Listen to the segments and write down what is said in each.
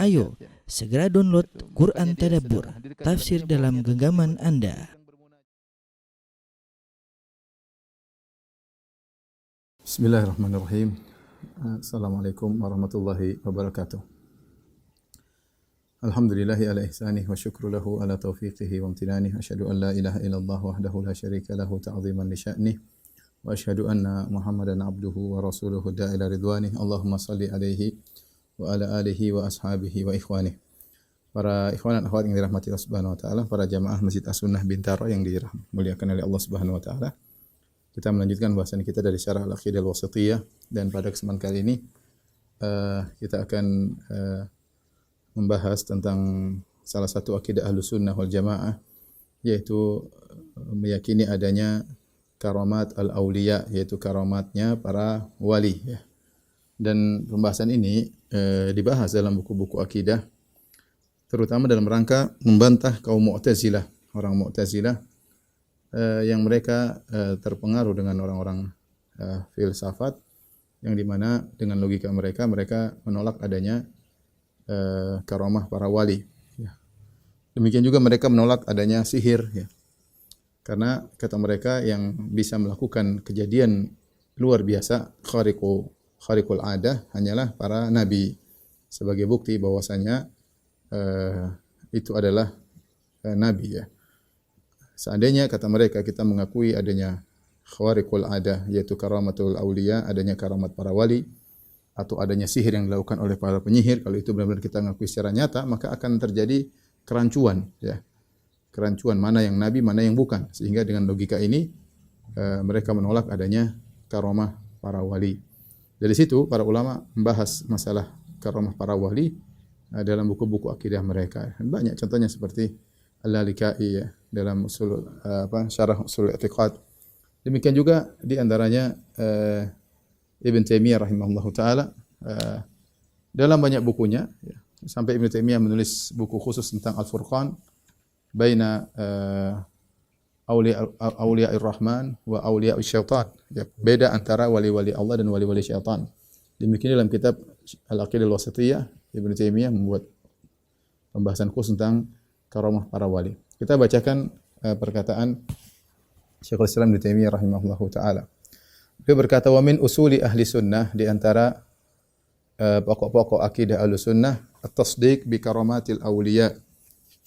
Ayo, segera download Quran Tadabbur, tafsir dalam genggaman Anda. Bismillahirrahmanirrahim. Assalamualaikum warahmatullahi wabarakatuh. Alhamdulillahi ala ihsanih wa syukru lahu ala taufiqihi wa amtinanih. Asyhadu an la ilaha illallah wahdahu la syarika lahu ta'ziman li sya'nih. Wa asyhadu anna Muhammadan abduhu wa rasuluhu da'ila ridwanih. Allahumma salli alaihi wa ala alihi wa ashabihi wa ikhwanih. Para ikhwan dan akhwat yang dirahmati Allah Subhanahu wa taala, para jamaah Masjid As-Sunnah Bintaro yang dimuliakan oleh Allah Subhanahu wa taala. Kita melanjutkan bahasan kita dari Syarah Al-Aqidah Al-Wasithiyah, dan pada kesempatan kali ini kita akan membahas tentang salah satu akidah Ahlus Sunnah wal Jamaah, yaitu meyakini adanya karamat al-auliya, yaitu karamatnya para wali ya. Dan pembahasan ini dibahas dalam buku-buku akidah, terutama dalam rangka membantah kaum Mu'tazilah, orang Mu'tazilah yang mereka terpengaruh dengan orang-orang filsafat, yang dimana dengan logika mereka menolak adanya karamah para wali. Ya. Demikian juga mereka menolak adanya sihir. Ya. Karena kata mereka yang bisa melakukan kejadian luar biasa, khariqul adah, hanyalah para nabi. Sebagai bukti bahwasanya itu adalah nabi. Ya. Seandainya kata mereka kita mengakui adanya khariqul adah, yaitu karamatul auliya, adanya karamat para wali, atau adanya sihir yang dilakukan oleh para penyihir, kalau itu benar-benar kita mengakui secara nyata, maka akan terjadi kerancuan, ya. Kerancuan mana yang nabi, mana yang bukan. Sehingga dengan logika ini mereka menolak adanya karamah para wali. Dari situ para ulama membahas masalah karamah para wali dalam buku-buku akidah mereka. Banyak contohnya seperti Al-Lalikai ya, dalam syarah usul i'tiqad. Demikian juga di antaranya Ibn Taimiyah rahimahullahu taala dalam banyak bukunya ya, sampai Ibn Taimiyah menulis buku khusus tentang Al-Furqan baina awliya'ir rahman wa awliya'is syaitan, ya, beda antara wali-wali Allah dan wali-wali syaitan. Demikian dalam kitab Al-Aqidah Al-Wasithiyah, Ibn Taimiyah membuat pembahasan khusus tentang karamah para wali. Kita bacakan perkataan Syekhul Islam Ibn Taimiyah rahimahullahu taala. Dia berkata, wa min usuli ahli sunnah, di antara pokok-pokok akidah ahli sunnah, at-tasdiq bi karamatil awliya,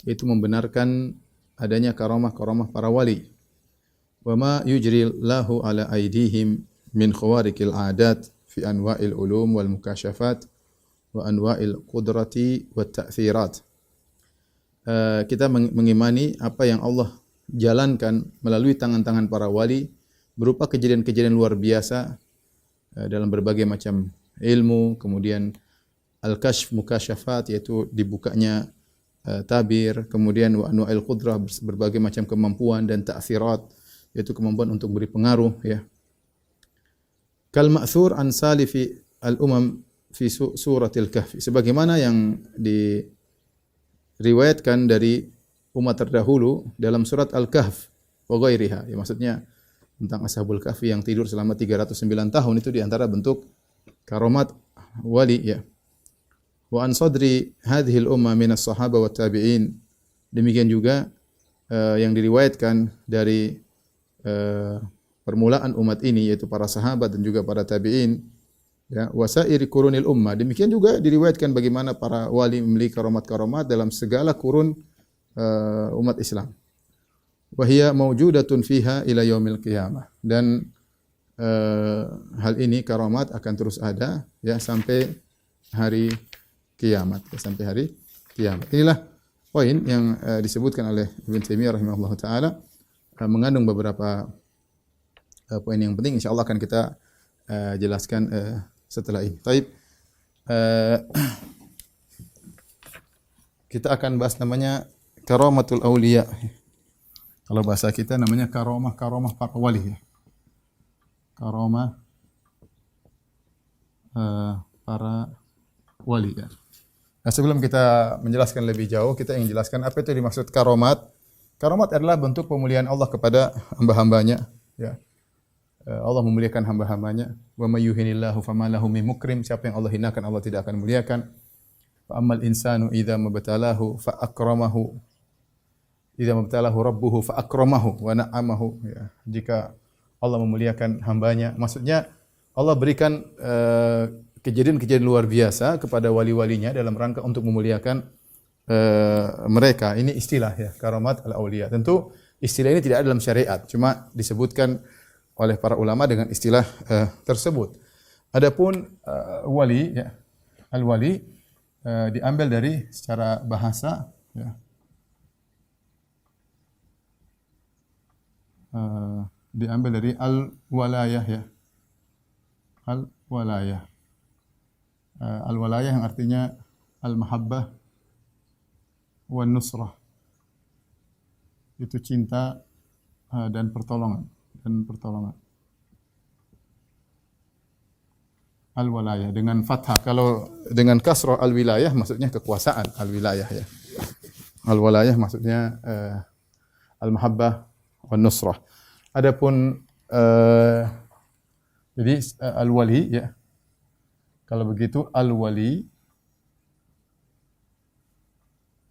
itu membenarkan adanya karamah-karamah para wali. Wa ma yujri lahu ala aidihim min khawariqil adat fi anwa'il ulum wal mukasyafat wa anwa'il qudrati wat ta'thirat. Kita mengimani apa yang Allah jalankan melalui tangan-tangan para wali, berupa kejadian-kejadian luar biasa dalam berbagai macam ilmu, kemudian al-kashf, mukasyafat, yaitu dibukanya tabir, kemudian wa anwa'il qudrah, berbagai macam kemampuan, dan ta'thirat, yaitu kemampuan untuk beri pengaruh ya. Kal ma'thur an salifi al-umam fi suratil kahfi, sebagaimana yang diriwayatkan dari umat terdahulu dalam surat Al-Kahf wa ghairiha, ya, maksudnya tentang Ashabul Kahfi yang tidur selama 309 tahun, itu di antara bentuk karamat wali ya. Wa an sadri hadhil umma minas sahaba wa tabi'in, demikian juga yang diriwayatkan dari permulaan umat ini, yaitu para sahabat dan juga para tabi'in ya. Wa sa'iri qurunil ummah, demikian juga diriwayatkan bagaimana para wali memiliki karamat-karamat dalam segala kurun umat Islam. Wa hiya mawjudatun fiha ila yaumil qiyamah, dan hal ini karamat akan terus ada ya sampai hari kiamat, ya, sampai hari kiamat. Inilah poin yang disebutkan oleh Ibn Taimiyah rahimahullahu taala, mengandung beberapa poin yang penting, insyaallah akan kita jelaskan setelah ini. Baik. Kita akan bahas namanya karamatul auliya. Kalau bahasa kita namanya karamah para wali ya. Karamah para wali ya. Nah, sebelum kita menjelaskan lebih jauh, kita ingin jelaskan apa itu dimaksud karamat. Karamat adalah bentuk pemuliaan Allah kepada hamba-hambanya ya. Allah memuliakan hamba-hambanya. Wa may yuhinillahu fama lahu min mukrim, siapa yang Allah hinakan Allah tidak akan muliakan. Fa ammal insanu idza mabtalahu fa akramahu, idza mabtalahu rabbuhu fa akramahu wa na'amahu, ya. Jika Allah memuliakan hambanya, maksudnya Allah berikan kejadian-kejadian luar biasa kepada wali-walinya dalam rangka untuk memuliakan mereka. Ini istilah ya, karamat al-auliya. Tentu istilah ini tidak ada dalam syariat, cuma disebutkan oleh para ulama dengan istilah tersebut. Adapun wali ya, al-wali diambil dari secara bahasa ya. Diambil dari al-walayah ya. Al-walayah. Al-walayah yang artinya al-mahabbah wan nusrah. Itu cinta dan pertolongan. Al-walayah dengan fathah. Kalau dengan kasrah al-wilayah maksudnya kekuasaan, al-wilayah ya. Al-walayah maksudnya al-mahabbah wan nusrah. Adapun jadi al-wali ya. Kalau begitu al-wali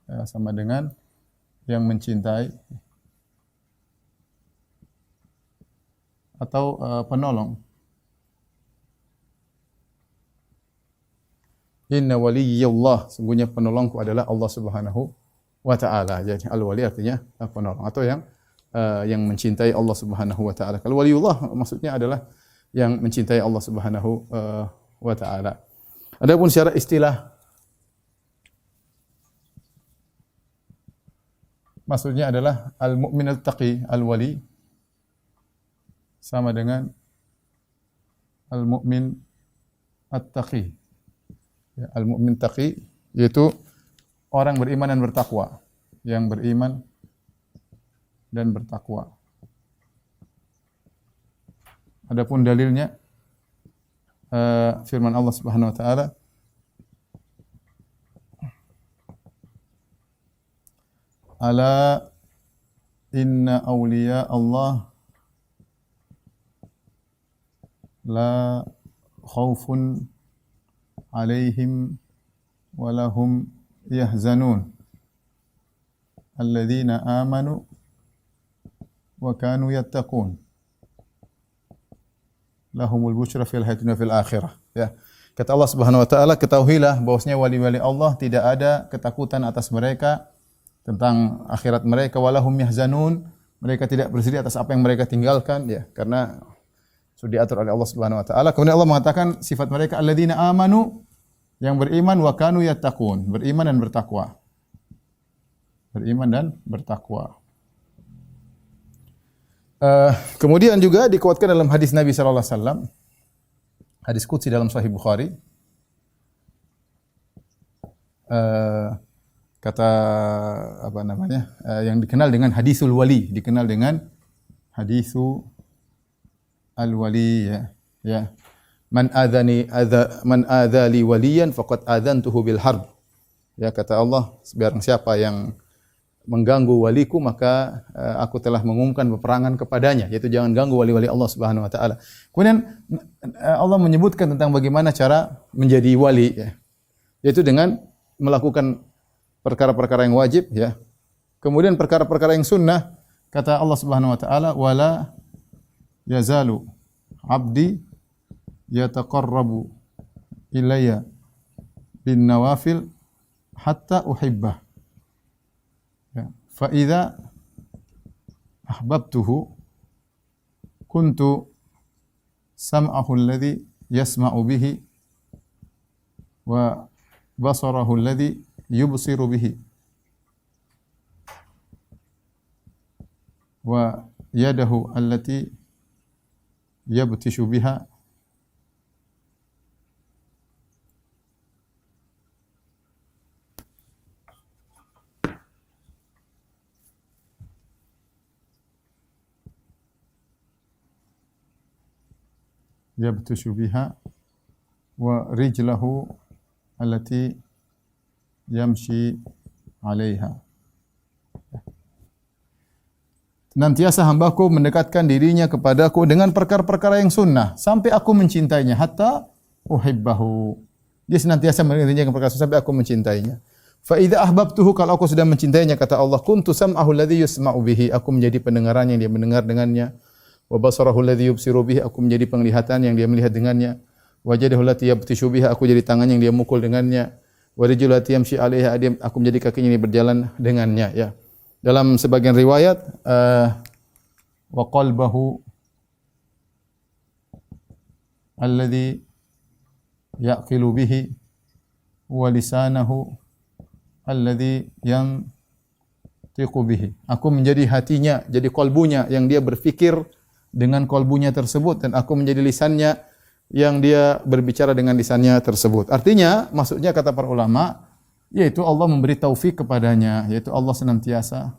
ya, sama dengan yang mencintai atau penolong. Inna waliyallah, sungguhnya penolongku adalah Allah Subhanahu wa taala. Jadi al-wali artinya penolong atau yang mencintai Allah Subhanahu wa taala. Kalau waliullah maksudnya adalah yang mencintai Allah Subhanahu wa taala. Adapun secara istilah maksudnya adalah al-mu'min al-taqi, al-wali sama dengan al-mu'min at-taqi. Ya, al-mu'min taqi yaitu orang beriman dan bertakwa, yang beriman dan bertakwa. Adapun dalilnya firman Allah Subhanahu wa taala, ala inna awliya Allah la khaufun alaihim wa lahum yahzanun alladzina amanu wa kanu yattaqun lahumul busyra fil hayati dunya fil akhirah ya. Kata Allah Subhanahu wa taala, ketahuilah bahwasanya wali-wali Allah tidak ada ketakutan atas mereka tentang akhirat mereka, walahum yahzanun, mereka tidak bersedih atas apa yang mereka tinggalkan ya, karena sudah diatur oleh Allah Subhanahu wa taala. Kemudian Allah mengatakan sifat mereka alladzina amanu, yang beriman, wa kanu yattaqun, beriman dan bertakwa. Beriman dan bertakwa. Kemudian juga dikuatkan dalam hadis Nabi sallallahu alaihi wasallam, hadis qudsi dalam Sahih Bukhari. Kata apa namanya? Yang dikenal dengan hadisul wali, dikenal dengan hadisul al-wali ya. Ya. Man adzali waliyan faqad adzantuhu bil harb. Ya, kata Allah, barang siapa yang mengganggu waliku maka aku telah mengumumkan peperangan kepadanya, yaitu jangan ganggu wali-wali Allah Subhanahu wa taala. Kemudian Allah menyebutkan tentang bagaimana cara menjadi wali ya, yaitu dengan melakukan perkara-perkara yang wajib ya. Kemudian perkara-perkara yang sunnah, kata Allah Subhanahu wa taala, wala yazalu abdi yataqarrabu ilayya bin nawafil hatta uhibbah. Fa idza ahbabtuhu kuntu sam'ahu alladhi yasma'u bihi wa basarahu alladhi yubsiru bihi wa yadahu allati yabtishu biha wa rijlahu allati yamshi 'alaiha. Senantiasa hambaku mendekatkan dirinya kepadaku dengan perkara-perkara yang sunnah sampai aku mencintainya, hatta uhibbahu, Dia senantiasa mengiringi perkara sampai aku mencintainya. Fa idza ahbabtuhu, kalau aku sudah mencintainya, kata Allah, kuntu sam'ahu alladhi yusma'u bihi, aku menjadi pendengarannya yang dia mendengar dengannya. Wa basarahu alladhi yubsiru bihi, aku menjadi penglihatan yang dia melihat dengannya. Wa yadahu allati yabtishu biha, aku jadi tangan yang dia mukul dengannya. Wa rijluhu allati yamshi 'alaiha, aku menjadi kakinya yang berjalan dengannya, ya. Dalam sebagian riwayat wa qalbahu alladhi yaqilu bihi wa lisanahu alladhi yantiqu bihi. Aku menjadi hatinya, jadi kalbunya yang dia berfikir dengan kalbunya tersebut, dan aku menjadi lisannya yang dia berbicara dengan lisannya tersebut. Artinya, maksudnya kata para ulama, yaitu Allah memberi taufik kepadanya, yaitu Allah senantiasa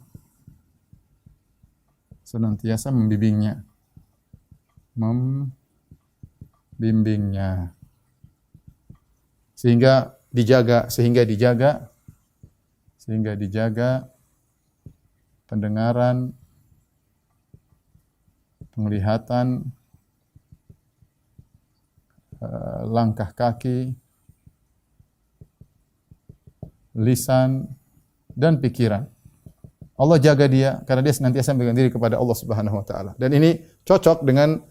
membimbingnya. Sehingga dijaga pendengaran, penglihatan, langkah kaki, lisan, dan pikiran. Allah jaga dia karena dia senantiasa bergantung diri kepada Allah Subhanahu wa taala. Dan ini cocok dengan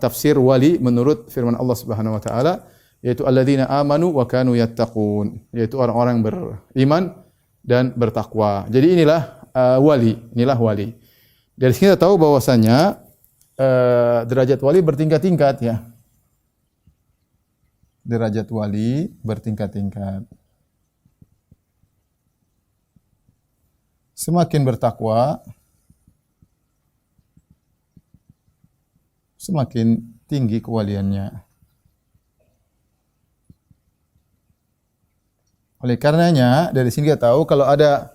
tafsir wali menurut firman Allah Subhanahu wa taala, yaitu alladzina amanu wa kanu yattaqun, yaitu orang-orang beriman dan bertakwa. Jadi inilah wali. Dari sini kita tahu bahwasanya derajat wali bertingkat-tingkat, ya. Derajat wali bertingkat-tingkat. Semakin bertakwa, semakin tinggi kewaliannya. Oleh karenanya, dari sini kita tahu kalau ada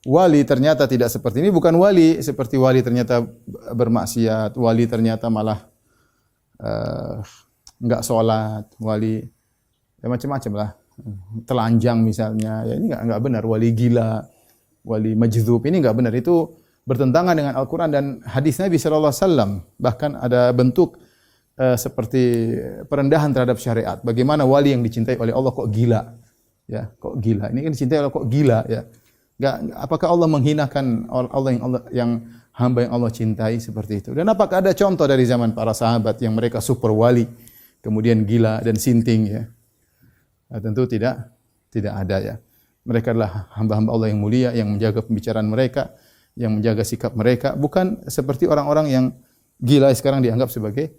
wali ternyata tidak seperti ini, bukan wali seperti wali ternyata bermaksiat, wali ternyata malah enggak sholat, wali ya macam-macam lah, telanjang misalnya, ya ini enggak benar. Wali gila, wali majdzub, ini enggak benar. Itu bertentangan dengan Al-Quran dan hadis Nabi sallallahu alaihi wasallam. Bahkan ada bentuk seperti perendahan terhadap syariat. Bagaimana wali yang dicintai oleh Allah kok gila? Ya, kok gila? Ini kan dicintai Allah kok gila, ya. Enggak, apakah Allah menghinakan yang hamba yang Allah cintai seperti itu? Dan apakah ada contoh dari zaman para sahabat yang mereka super wali kemudian gila dan sinting, ya? Nah, tentu tidak ada, ya. Mereka adalah hamba-hamba Allah yang mulia, yang menjaga pembicaraan mereka, yang menjaga sikap mereka, bukan seperti orang-orang yang gila sekarang dianggap sebagai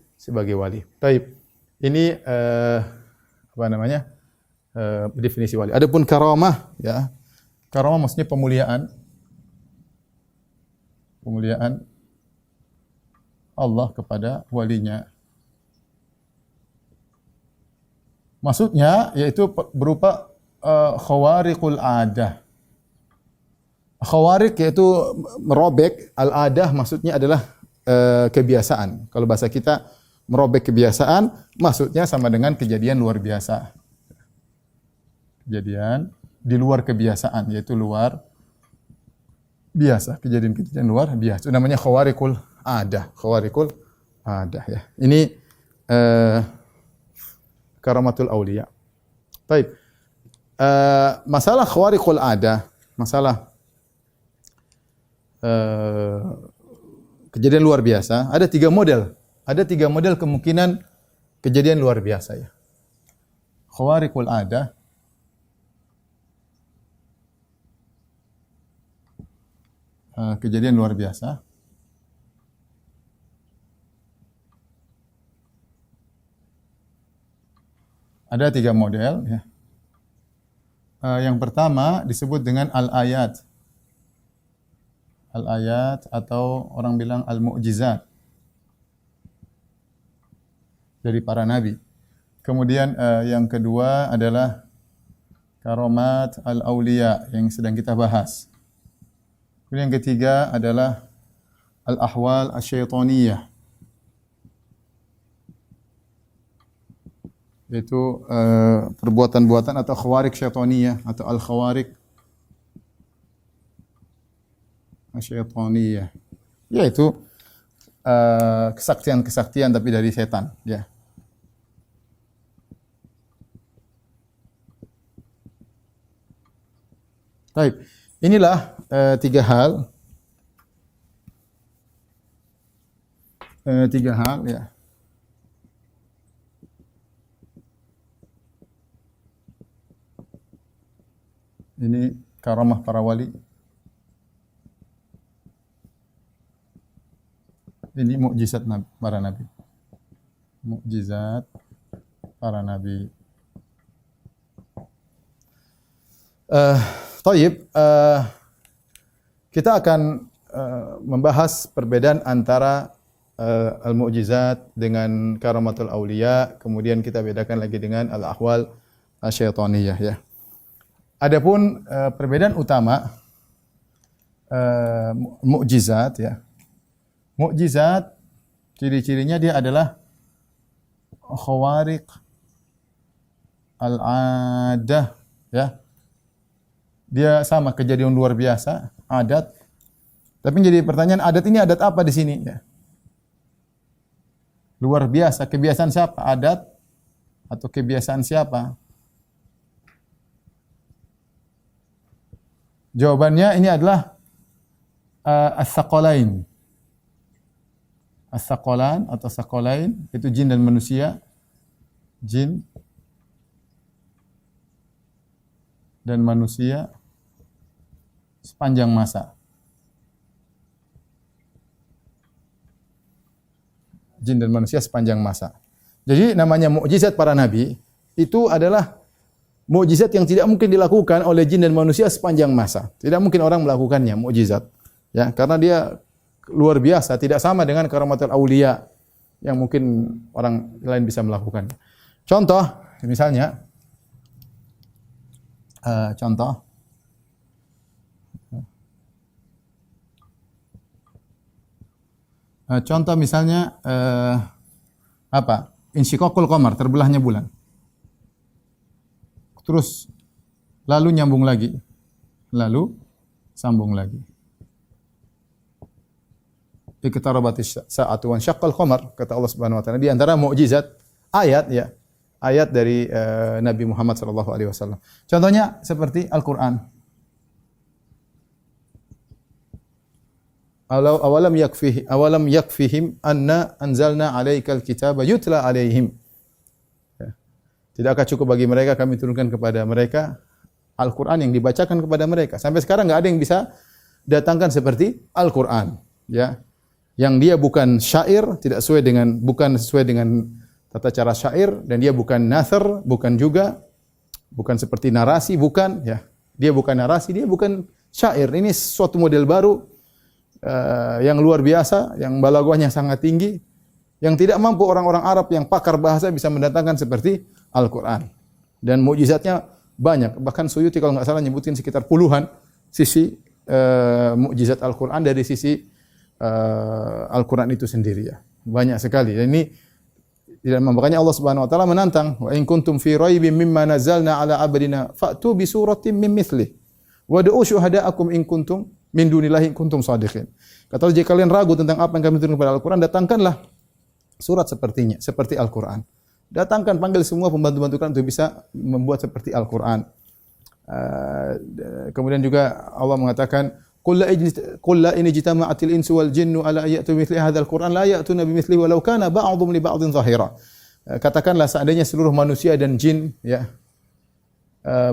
wali. Baik. Ini definisi wali. Adapun karamah, ya. Karamah maksudnya pemuliaan Allah kepada walinya. Maksudnya yaitu berupa khawariqul adah. Khawariq yaitu merobek, al-adah maksudnya adalah kebiasaan. Kalau bahasa kita merobek kebiasaan, maksudnya sama dengan kejadian luar biasa. Kejadian di luar kebiasaan, yaitu luar biasa, kejadian-kejadian luar biasa. Itu namanya khawariqul adah, ya. Ini karamatul auliya. Baik. Masalah khawariqul adah, masalah kejadian luar biasa, ada 3 model. Ada 3 model kemungkinan kejadian luar biasa, ya. Khawariqul adah, kejadian luar biasa. Ada 3 model, ya. Yang pertama disebut dengan al-ayat. Al-ayat atau orang bilang al-mu'jizat dari para nabi. Kemudian yang kedua adalah karamat al-auliya yang sedang kita bahas. Kemudian yang ketiga adalah al-ahwal asy-syaitaniyah, yaitu perbuatan-buatan atau khawariq syaitaniyah atau al-khawariq asy-syaitaniyah, yaitu kesaktian-kesaktian tapi dari setan, ya. Baik. Inilah tiga hal. Tiga hal ya. Ini karamah para wali. Ini mukjizat para nabi. Mukjizat para nabi. Taib, kita akan membahas perbedaan antara al-mu'jizat dengan karamatul auliya, kemudian kita bedakan lagi dengan al-ahwal asyaitaniyah ya. Adapun perbedaan utama mukjizat ya. Mukjizat ciri-cirinya dia adalah khawariq al-adah ya. Dia sama kejadian luar biasa, adat. Tapi jadi pertanyaan, adat ini adat apa di sini ya? Luar biasa, kebiasaan siapa? Adat atau kebiasaan siapa? Jawabannya ini adalah as-saqalain. As-saqalan atau saqalain itu jin dan manusia. Jin dan manusia sepanjang masa. Jin dan manusia sepanjang masa. Jadi namanya mukjizat para nabi itu adalah mukjizat yang tidak mungkin dilakukan oleh jin dan manusia sepanjang masa. Tidak mungkin orang melakukannya mukjizat. Ya, karena dia luar biasa, tidak sama dengan karamatul aulia yang mungkin orang lain bisa melakukan. Contoh, misalnya contoh misalnya apa? Insyiqaqul qamar, terbelahnya bulan. Terus lalu nyambung lagi. Lalu sambung lagi. Iqtarabatis sa'atu wa syaqqal qamar, kata Allah Subhanahu wa taala, di antara mukjizat ayat ya. Ayat dari Nabi Muhammad sallallahu alaihi wasallam. Contohnya seperti Al-Qur'an. Awalam yakfihim anna anzalna 'alaikal kitaba yutla 'alaihim. Ya. Tidakkah cukup bagi mereka kami turunkan kepada mereka Al-Qur'an yang dibacakan kepada mereka. Sampai sekarang enggak ada yang bisa datangkan seperti Al-Qur'an, ya. Yang dia bukan syair, bukan sesuai dengan tata cara syair, dan dia bukan nathar, bukan seperti narasi, bukan ya. Dia bukan narasi, dia bukan syair. Ini suatu model baru yang luar biasa, yang balaghahnya sangat tinggi, yang tidak mampu orang-orang Arab yang pakar bahasa bisa mendatangkan seperti Al-Qur'an. Dan mukjizatnya banyak. Bahkan Suyuti kalau enggak salah nyebutin sekitar puluhan sisi mukjizat Al-Qur'an dari sisi Al-Qur'an itu sendiri ya. Banyak sekali. Dan ini makanya Allah Subhanahu wa taala menantang, wa in kuntum fi raibin mimma nazzalna ala abdina fa'tu bi suratin min mithlihi wad'u syuhada'akum in kuntum min dunillahi in kuntum shadiqin. Kata Allah, jika kalian ragu tentang apa yang kami turunkan kepada Al-Qur'an, datangkanlah surat sepertinya, seperti Al-Qur'an. Datangkan, panggil semua pembantu-pembantu kalian untuk bisa membuat seperti Al-Qur'an. Kemudian juga Allah mengatakan, qul la in ijtama'atil insu wal jinnu ala ayatu mithli hadzal Qur'an la ya'tuna bimithlihi walau kana ba'dhum li ba'dhin zahira. Katakanlah seandainya seluruh manusia dan jin ya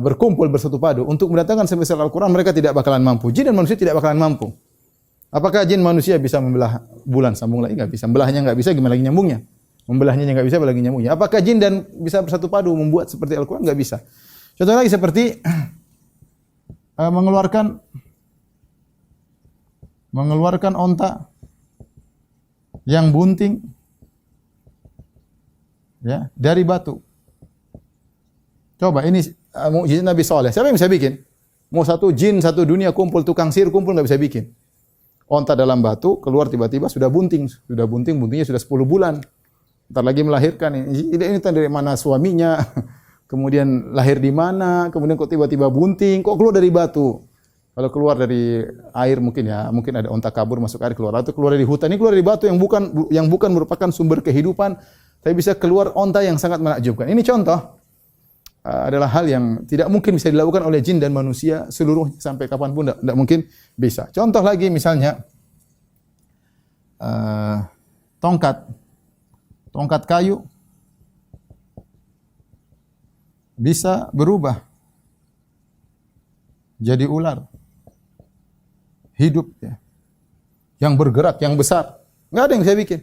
berkumpul bersatu padu untuk mendatangkan sebesar Al-Qur'an, mereka tidak bakalan mampu. Jin dan manusia tidak bakalan mampu. Apakah jin manusia bisa membelah bulan sambung lagi? Enggak bisa. Belahnya enggak bisa, gimana lagi nyambungnya? Membelahnya enggak bisa, lagi nyambungnya. Apakah jin dan bisa bersatu padu membuat seperti Al-Qur'an? Enggak bisa. Contoh lagi seperti mengeluarkan onta yang bunting ya dari batu. Coba ini mukjizat Nabi Saleh. Siapa yang bisa bikin? Mau satu jin satu dunia kumpul, tukang sihir kumpul enggak bisa bikin. Onta dalam batu keluar tiba-tiba sudah bunting, buntingnya sudah 10 bulan. Entar lagi melahirkan ini dari mana suaminya, kemudian lahir di mana, kemudian kok tiba-tiba bunting, kok keluar dari batu. Kalau keluar dari air mungkin ada onta kabur masuk air keluar, atau keluar dari hutan, ini keluar dari batu yang bukan merupakan sumber kehidupan, tapi bisa keluar onta yang sangat menakjubkan. Ini contoh adalah hal yang tidak mungkin bisa dilakukan oleh jin dan manusia seluruhnya sampai kapanpun tidak mungkin bisa. Contoh lagi misalnya tongkat kayu bisa berubah jadi ular hidup ya, yang bergerak, yang besar. Nggak ada yang bisa bikin.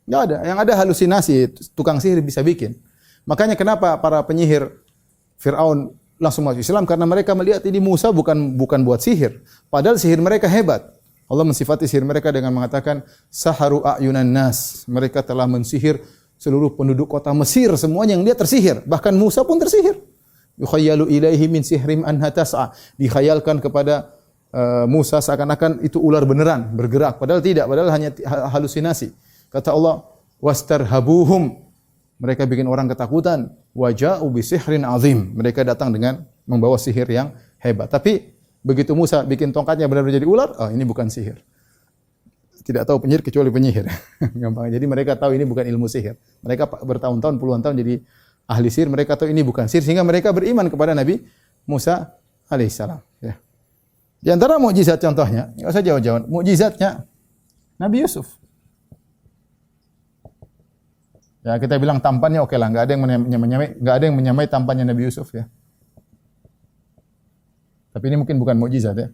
Nggak ada. Yang ada halusinasi, tukang sihir bisa bikin. Makanya kenapa para penyihir Fir'aun langsung masuk Islam? Karena mereka melihat ini Musa bukan buat sihir. Padahal sihir mereka hebat. Allah mensifati sihir mereka dengan mengatakan, Saharu a'yunan nas. Mereka telah mensihir seluruh penduduk kota Mesir. Semuanya yang dia tersihir. Bahkan Musa pun tersihir. Yukhayyalu ilaihi min sihrim anha tas'a. Dikhayalkan kepada Musa seakan-akan itu ular beneran bergerak, padahal tidak, padahal hanya halusinasi. Kata Allah, wastarhabuhum, mereka bikin orang ketakutan, waja'u bi sihrin azim, mereka datang dengan membawa sihir yang hebat. Tapi begitu Musa bikin tongkatnya benar-benar jadi ular, ini bukan sihir. Tidak tahu penyihir kecuali penyihir. Gampang. Jadi mereka tahu ini bukan ilmu sihir. Mereka bertahun-tahun, puluhan tahun jadi ahli sihir, mereka tahu ini bukan sihir, sehingga mereka beriman kepada Nabi Musa alaihissalam. Ya. Di antara mukjizat contohnya, enggak usah jauh-jauh, mukjizatnya Nabi Yusuf. Ya, kita bilang tampannya oke lah, enggak ada yang menyamai tampannya Nabi Yusuf ya. Tapi ini mungkin bukan mukjizat ya.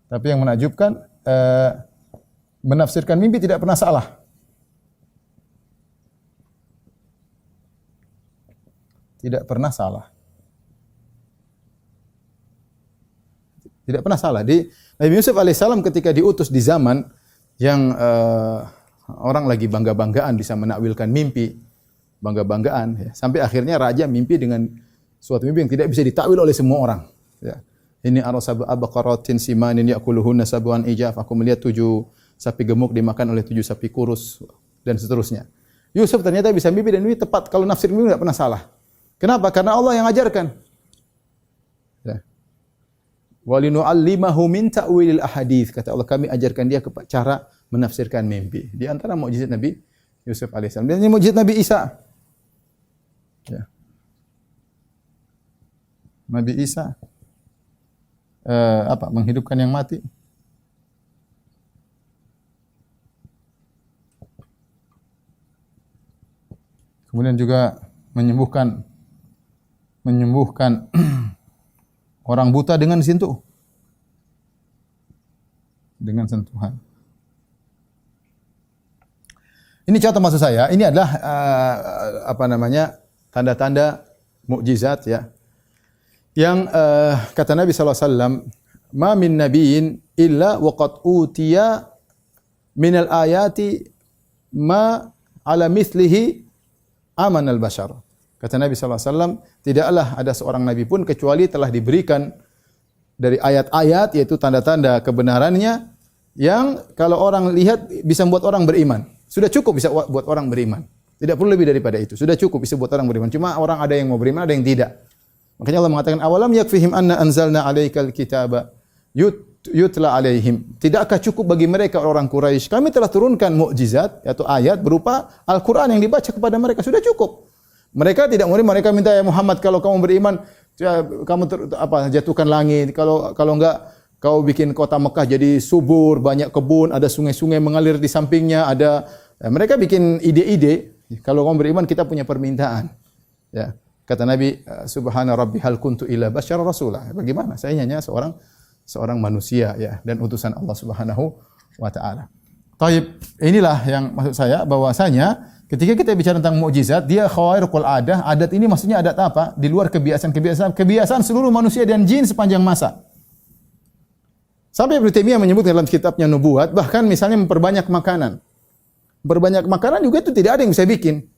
Tapi yang menakjubkan, menafsirkan mimpi tidak pernah salah. Tidak pernah salah. Tidak pernah salah. Nabi Yusuf alaihissalam ketika diutus di zaman yang orang lagi bangga-banggaan bisa menakwilkan mimpi, bangga-banggaan, ya. Sampai akhirnya raja mimpi dengan suatu mimpi yang tidak bisa ditakwil oleh semua orang. Ya. Ini arasab abqaratin simanin ya'kuluhunna sab'an ijaf. Aku melihat 7 sapi gemuk dimakan oleh 7 sapi kurus dan seterusnya. Yusuf ternyata bisa mimpi dan ini tepat. Kalau nafsir mimpi tidak pernah salah. Kenapa? Karena Allah yang ajarkan. Ya. Walinu'allimahu min ta'wilil ahadits. Kata Allah, kami ajarkan dia cara menafsirkan mimpi. Di antara mukjizat Nabi Yusuf alaihissalam. Dan ini mukjizat Nabi Isa. Ya. Nabi Isa menghidupkan yang mati. Kemudian juga menyembuhkan orang buta dengan sentuhan. Ini contoh maksud saya, ini adalah tanda-tanda mukjizat ya. Yang kata Nabi sallallahu alaihi wasallam, "Ma min nabiyyin illa waqad utiya minal ayati ma ala mithlihi amanal bashar." Kata Nabi sallallahu alaihi wasallam, tidaklah ada seorang nabi pun kecuali telah diberikan dari ayat-ayat, yaitu tanda-tanda kebenarannya yang kalau orang lihat bisa membuat orang beriman. Sudah cukup bisa buat orang beriman. Tidak perlu lebih daripada itu. Sudah cukup bisa buat orang beriman. Cuma orang ada yang mau beriman, ada yang tidak. Makanya Allah mengatakan, awalam yakfihim anna anzalna alaikal kitaba yutla alaihim. Tidakkah cukup bagi mereka orang Quraisy? Kami telah turunkan mukjizat atau ayat berupa Al-Qur'an yang dibaca kepada mereka. Sudah cukup. Mereka tidak mau, mereka minta, ya Muhammad, kalau kamu beriman, kamu jatuhkan langit. Kalau enggak, kau bikin kota Mekah jadi subur, banyak kebun, ada sungai-sungai mengalir di sampingnya, mereka bikin ide-ide. Kalau kamu beriman, kita punya permintaan. Ya. Kata Nabi, Subhana Rabbi hal kuntu illa basyara rasulah. Bagaimana? Saya hanya seorang manusia ya, dan utusan Allah Subhanahu wa taala. Taib, inilah yang maksud saya bahwasanya ketika kita bicara tentang mukjizat, dia khawarqul adah. Adat ini maksudnya adat apa? Di luar kebiasaan seluruh manusia dan jin sepanjang masa. Sampai Ibnu Taimiyah menyebut dalam kitabnya Nubuwat, bahkan misalnya memperbanyak makanan. Berbanyak makanan juga itu tidak ada yang bisa bikin.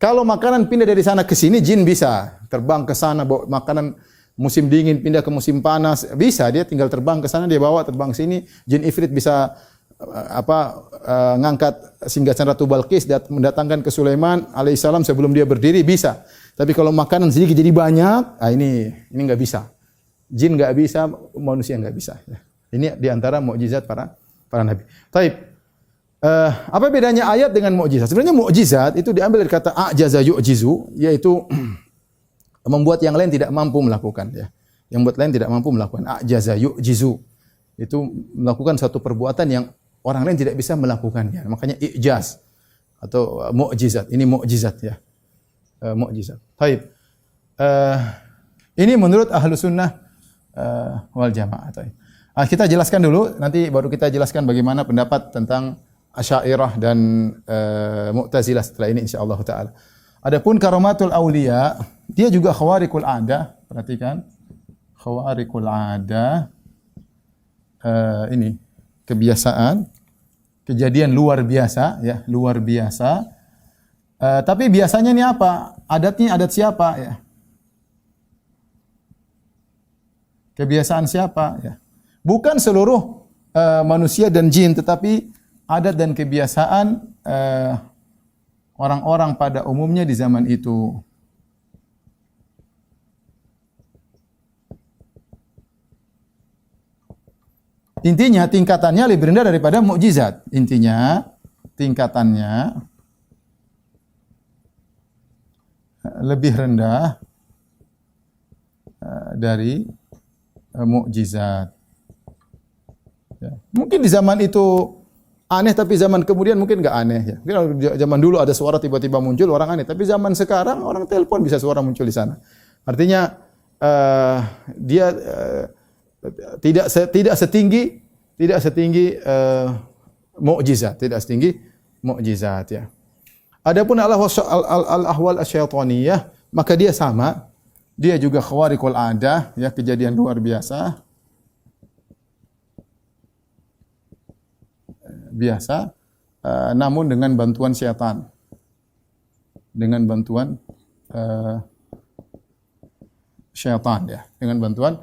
Kalau makanan pindah dari sana ke sini, jin bisa terbang ke sana bawa makanan. Musim dingin pindah ke musim panas, bisa, dia tinggal terbang ke sana, dia bawa terbang ke sini. Jin Ifrit bisa ngangkat singgasan Ratu Balqis mendatangkan ke Sulaiman alaihissalam sebelum dia berdiri, bisa. Tapi kalau makanan sedikit jadi banyak, ini enggak bisa. Jin enggak bisa, manusia enggak bisa. Ini di antara mukjizat para para nabi. Taib. Apa bedanya ayat dengan mukjizat? Sebenarnya mukjizat itu diambil dari kata a'jaza yu'jizu, yaitu membuat yang lain tidak mampu melakukan, ya. Yang membuat lain tidak mampu melakukan. A'jaza yu'jizu. Itu melakukan suatu perbuatan yang orang lain tidak bisa melakukannya. Makanya i'jaz atau mukjizat. Ini mukjizat, ya. Mukjizat. Baik. Ini menurut ahlu sunnah wal jamaah. Kita jelaskan dulu, nanti baru kita jelaskan bagaimana pendapat tentang Asy'ariyah dan Mu'tazilah setelah ini insyaallah taala. Adapun karamatul auliya, dia juga khawariqul ada. Perhatikan. Khawariqul ada ini kebiasaan, kejadian luar biasa, ya, luar biasa. Tapi biasanya ini apa? Adatnya adat siapa, ya? Kebiasaan siapa, ya? Bukan seluruh manusia dan jin, tetapi adat dan kebiasaan orang-orang pada umumnya di zaman itu. Intinya tingkatannya lebih rendah daripada mukjizat. Intinya tingkatannya lebih rendah dari mukjizat. Ya. Mungkin di zaman itu aneh, tapi zaman kemudian mungkin enggak aneh, ya. Mungkin zaman dulu ada suara tiba-tiba muncul orang aneh, tapi zaman sekarang orang telepon bisa suara muncul di sana. Artinya dia tidak setinggi mukjizat, tidak setinggi mukjizat, ya. Adapun al-ahwal asyaitaniyah, maka dia sama, dia juga khawariqul adah, ya, kejadian luar biasa. Namun dengan bantuan syaitan. Dengan bantuan syaitan, ya, dengan bantuan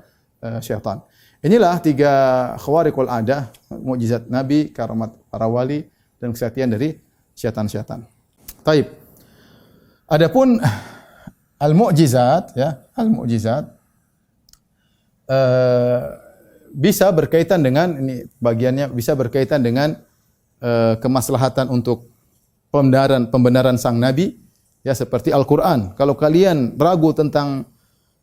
syaitan. Inilah 3 khawariqul adah, mukjizat Nabi, karamat para wali dan kesaktian dari syaitan-syaitan. Taib. Adapun al-mu'jizat, ya, al-mu'jizat bisa berkaitan dengan ini bagiannya, bisa berkaitan dengan kemaslahatan untuk pembenaran sang nabi, ya, seperti Al-Qur'an. Kalau kalian ragu tentang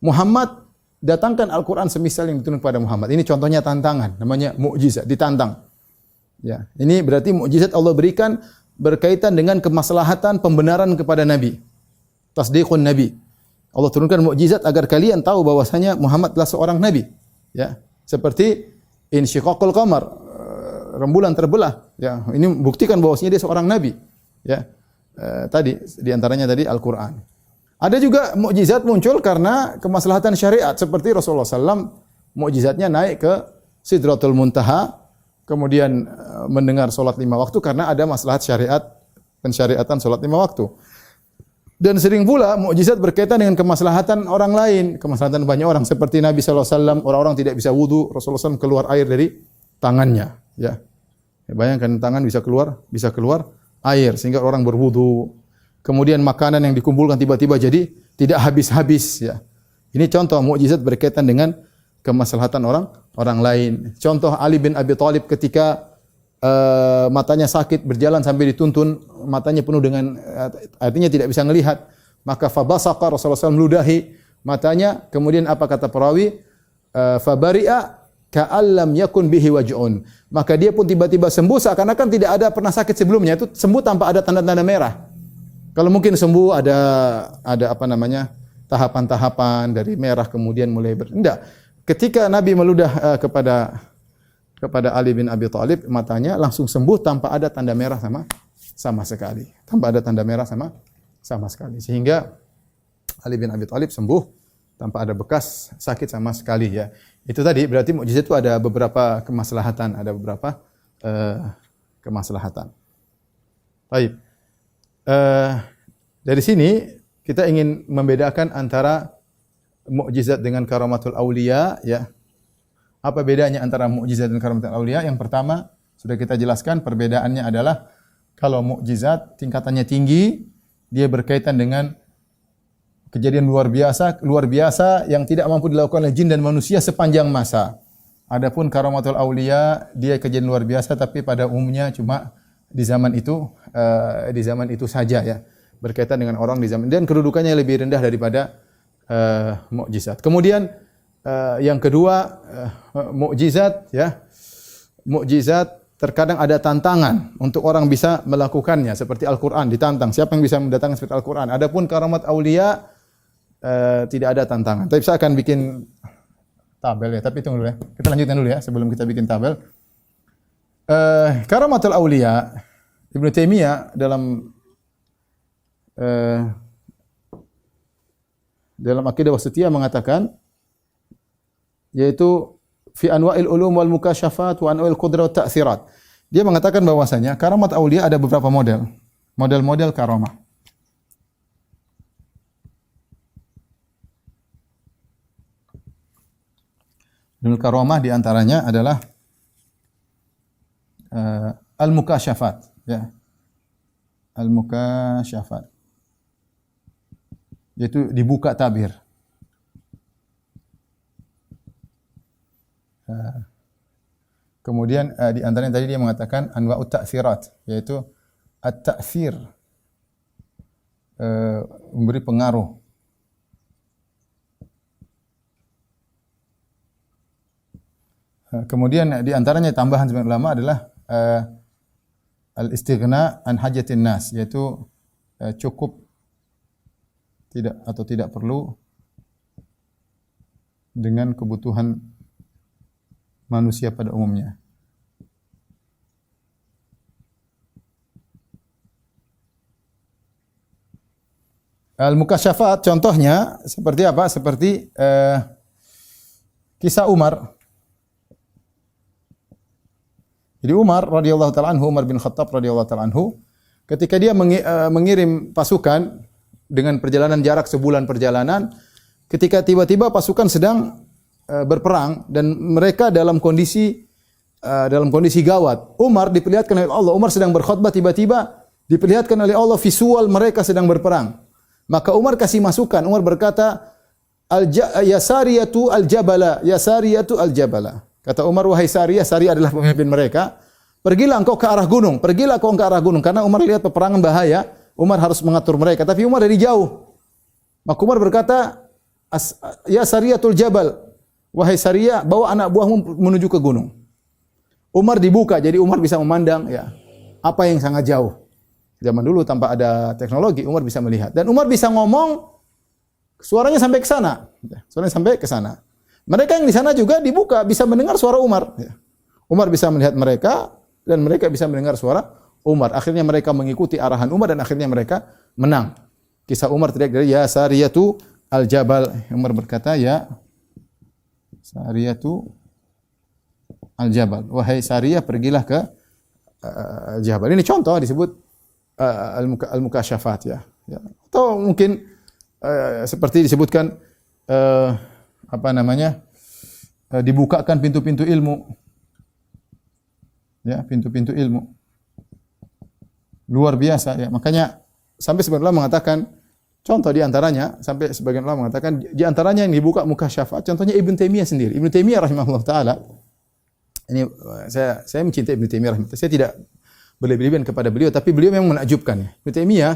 Muhammad, datangkan Al-Qur'an semisal yang diturunkan kepada Muhammad. Ini contohnya tantangan, namanya mukjizat, ditantang. Ya, ini berarti mukjizat Allah berikan berkaitan dengan kemaslahatan pembenaran kepada nabi. Tasdiqun nabi. Allah turunkan mukjizat agar kalian tahu bahwasanya Muhammad adalah seorang nabi, ya. Seperti insyiqaqul qamar, rembulan terbelah, ya. Ini buktikan bahwasanya dia seorang nabi, ya. Tadi di antaranya tadi Al-Qur'an. Ada juga mukjizat muncul karena kemaslahatan syariat, seperti Rasulullah SAW mukjizatnya naik ke Sidratul Muntaha, kemudian mendengar salat 5 waktu karena ada maslahat syariat, pensyariatan salat 5 waktu. Dan sering pula mukjizat berkaitan dengan kemaslahatan orang lain, kemaslahatan banyak orang, seperti Nabi SAW, orang-orang tidak bisa wudu, Rasulullah SAW keluar air dari tangannya, ya. Bayangkan tangan bisa keluar air sehingga orang berwudu. Kemudian makanan yang dikumpulkan tiba-tiba jadi tidak habis-habis, ya. Ini contoh mukjizat berkaitan dengan kemaslahatan orang lain. Contoh Ali bin Abi Thalib ketika matanya sakit, berjalan sampai dituntun, matanya penuh dengan artinya tidak bisa melihat, maka fabasaqa, Rasulullah SAW meludahi matanya, kemudian apa kata perawi? Fabari'a ka'allam yakun bihi waj'un. Maka dia pun tiba-tiba sembuh seakan-akan tidak ada pernah sakit sebelumnya, itu sembuh tanpa ada tanda-tanda merah. Kalau mungkin sembuh ada apa namanya? Tahapan-tahapan dari merah kemudian mulai enggak. Ketika Nabi meludah kepada Ali bin Abi Thalib, matanya langsung sembuh tanpa ada tanda merah sama sekali. Tanpa ada tanda merah sama sekali. Sehingga Ali bin Abi Thalib sembuh tanpa ada bekas sakit sama sekali, ya. Itu tadi berarti mukjizat itu ada beberapa kemaslahatan, kemaslahatan. Baik. Dari sini kita ingin membedakan antara mukjizat dengan karamatul aulia, ya. Apa bedanya antara mukjizat dan karamatul aulia? Yang pertama, sudah kita jelaskan perbedaannya adalah kalau mukjizat tingkatannya tinggi, dia berkaitan dengan kejadian luar biasa yang tidak mampu dilakukan oleh jin dan manusia sepanjang masa. Adapun karamatul aulia dia kejadian luar biasa tapi pada umumnya cuma di zaman itu saja ya. Berkaitan dengan orang di zaman dan kedudukannya lebih rendah daripada mukjizat. Kemudian yang kedua mukjizat ya. Mukjizat terkadang ada tantangan untuk orang bisa melakukannya seperti Al-Qur'an ditantang. Siapa yang bisa mendatangkan seperti Al-Qur'an? Adapun karamat aulia tidak ada tantangan. Tapi saya akan bikin tabel ya, tapi tunggu dulu ya. Kita lanjutkan dulu ya sebelum kita bikin tabel. Karamatul aulia Ibnu Taimiyah dalam akidah wasitiyah mengatakan yaitu fi anwa'il ulum wal mukasyafat wa anwa'il qudrat wa ta'sirat. Dia mengatakan bahwasanya karamat aulia ada beberapa model. Model-model karamah. Dan karamah di antaranya adalah al-mukasyafat ya. Al-mukasyafat. Yaitu dibuka tabir. Kemudian di antaranya tadi dia mengatakan anwa'ut ta'sirat, yaitu at-ta'sir, memberi pengaruh. Kemudian di antaranya tambahan sebagian ulama adalah al-istighna an hajatin nas, yaitu cukup tidak perlu dengan kebutuhan manusia pada umumnya. Al-mukasyafat contohnya seperti apa? Seperti kisah Umar. Jadi Umar radhiyallahu taala anhu, Umar bin Khattab radhiyallahu taala anhu, ketika dia mengirim pasukan dengan perjalanan jarak sebulan perjalanan, ketika tiba-tiba pasukan sedang berperang dan mereka dalam kondisi gawat. Umar diperlihatkan oleh Allah, Umar sedang berkhutbah, tiba-tiba diperlihatkan oleh Allah visual mereka sedang berperang. Maka Umar kasih masukan. Umar berkata, ya Sariyatu al-Jabala, ya Sariyatu al-Jabala. Kata Umar, wahai Sariyah, Sariyah adalah pemimpin mereka. Pergilah engkau ke arah gunung, pergilah engkau ke arah gunung. Karena Umar lihat peperangan bahaya, Umar harus mengatur mereka. Tapi Umar dari jauh. Maka Umar berkata, ya Sariyatul Jabal, wahai Sariyah, bawa anak buahmu menuju ke gunung. Umar dibuka, jadi Umar bisa memandang ya apa yang sangat jauh. Zaman dulu tanpa ada teknologi, Umar bisa melihat. Dan Umar bisa ngomong, suaranya sampai ke sana. Suaranya sampai ke sana. Mereka yang di sana juga dibuka, bisa mendengar suara Umar. Umar bisa melihat mereka, dan mereka bisa mendengar suara Umar. Akhirnya mereka mengikuti arahan Umar, dan akhirnya mereka menang. Kisah Umar teriak dari, ya Sariyatu al-Jabal. Umar berkata, ya Sariyatu al-Jabal. Wahai Sariyah, pergilah ke Jabal. Ini contoh disebut al-mukasyafat ya. Atau mungkin seperti disebutkan dibukakan pintu-pintu ilmu. Ya, pintu-pintu ilmu. Luar biasa ya. Makanya sampai sebagian ulama mengatakan, contoh di antaranya, sampai sebagian ulama mengatakan di antaranya yang dibuka mukasyafat, contohnya Ibnu Taimiyah sendiri. Ibnu Taimiyah rahimahullah taala. Ini saya mencintai Ibnu Taimiyah rahimahullah. Saya tidak berlebihan kepada beliau, tapi beliau memang menakjubkan ya. Ibnu Taimiyah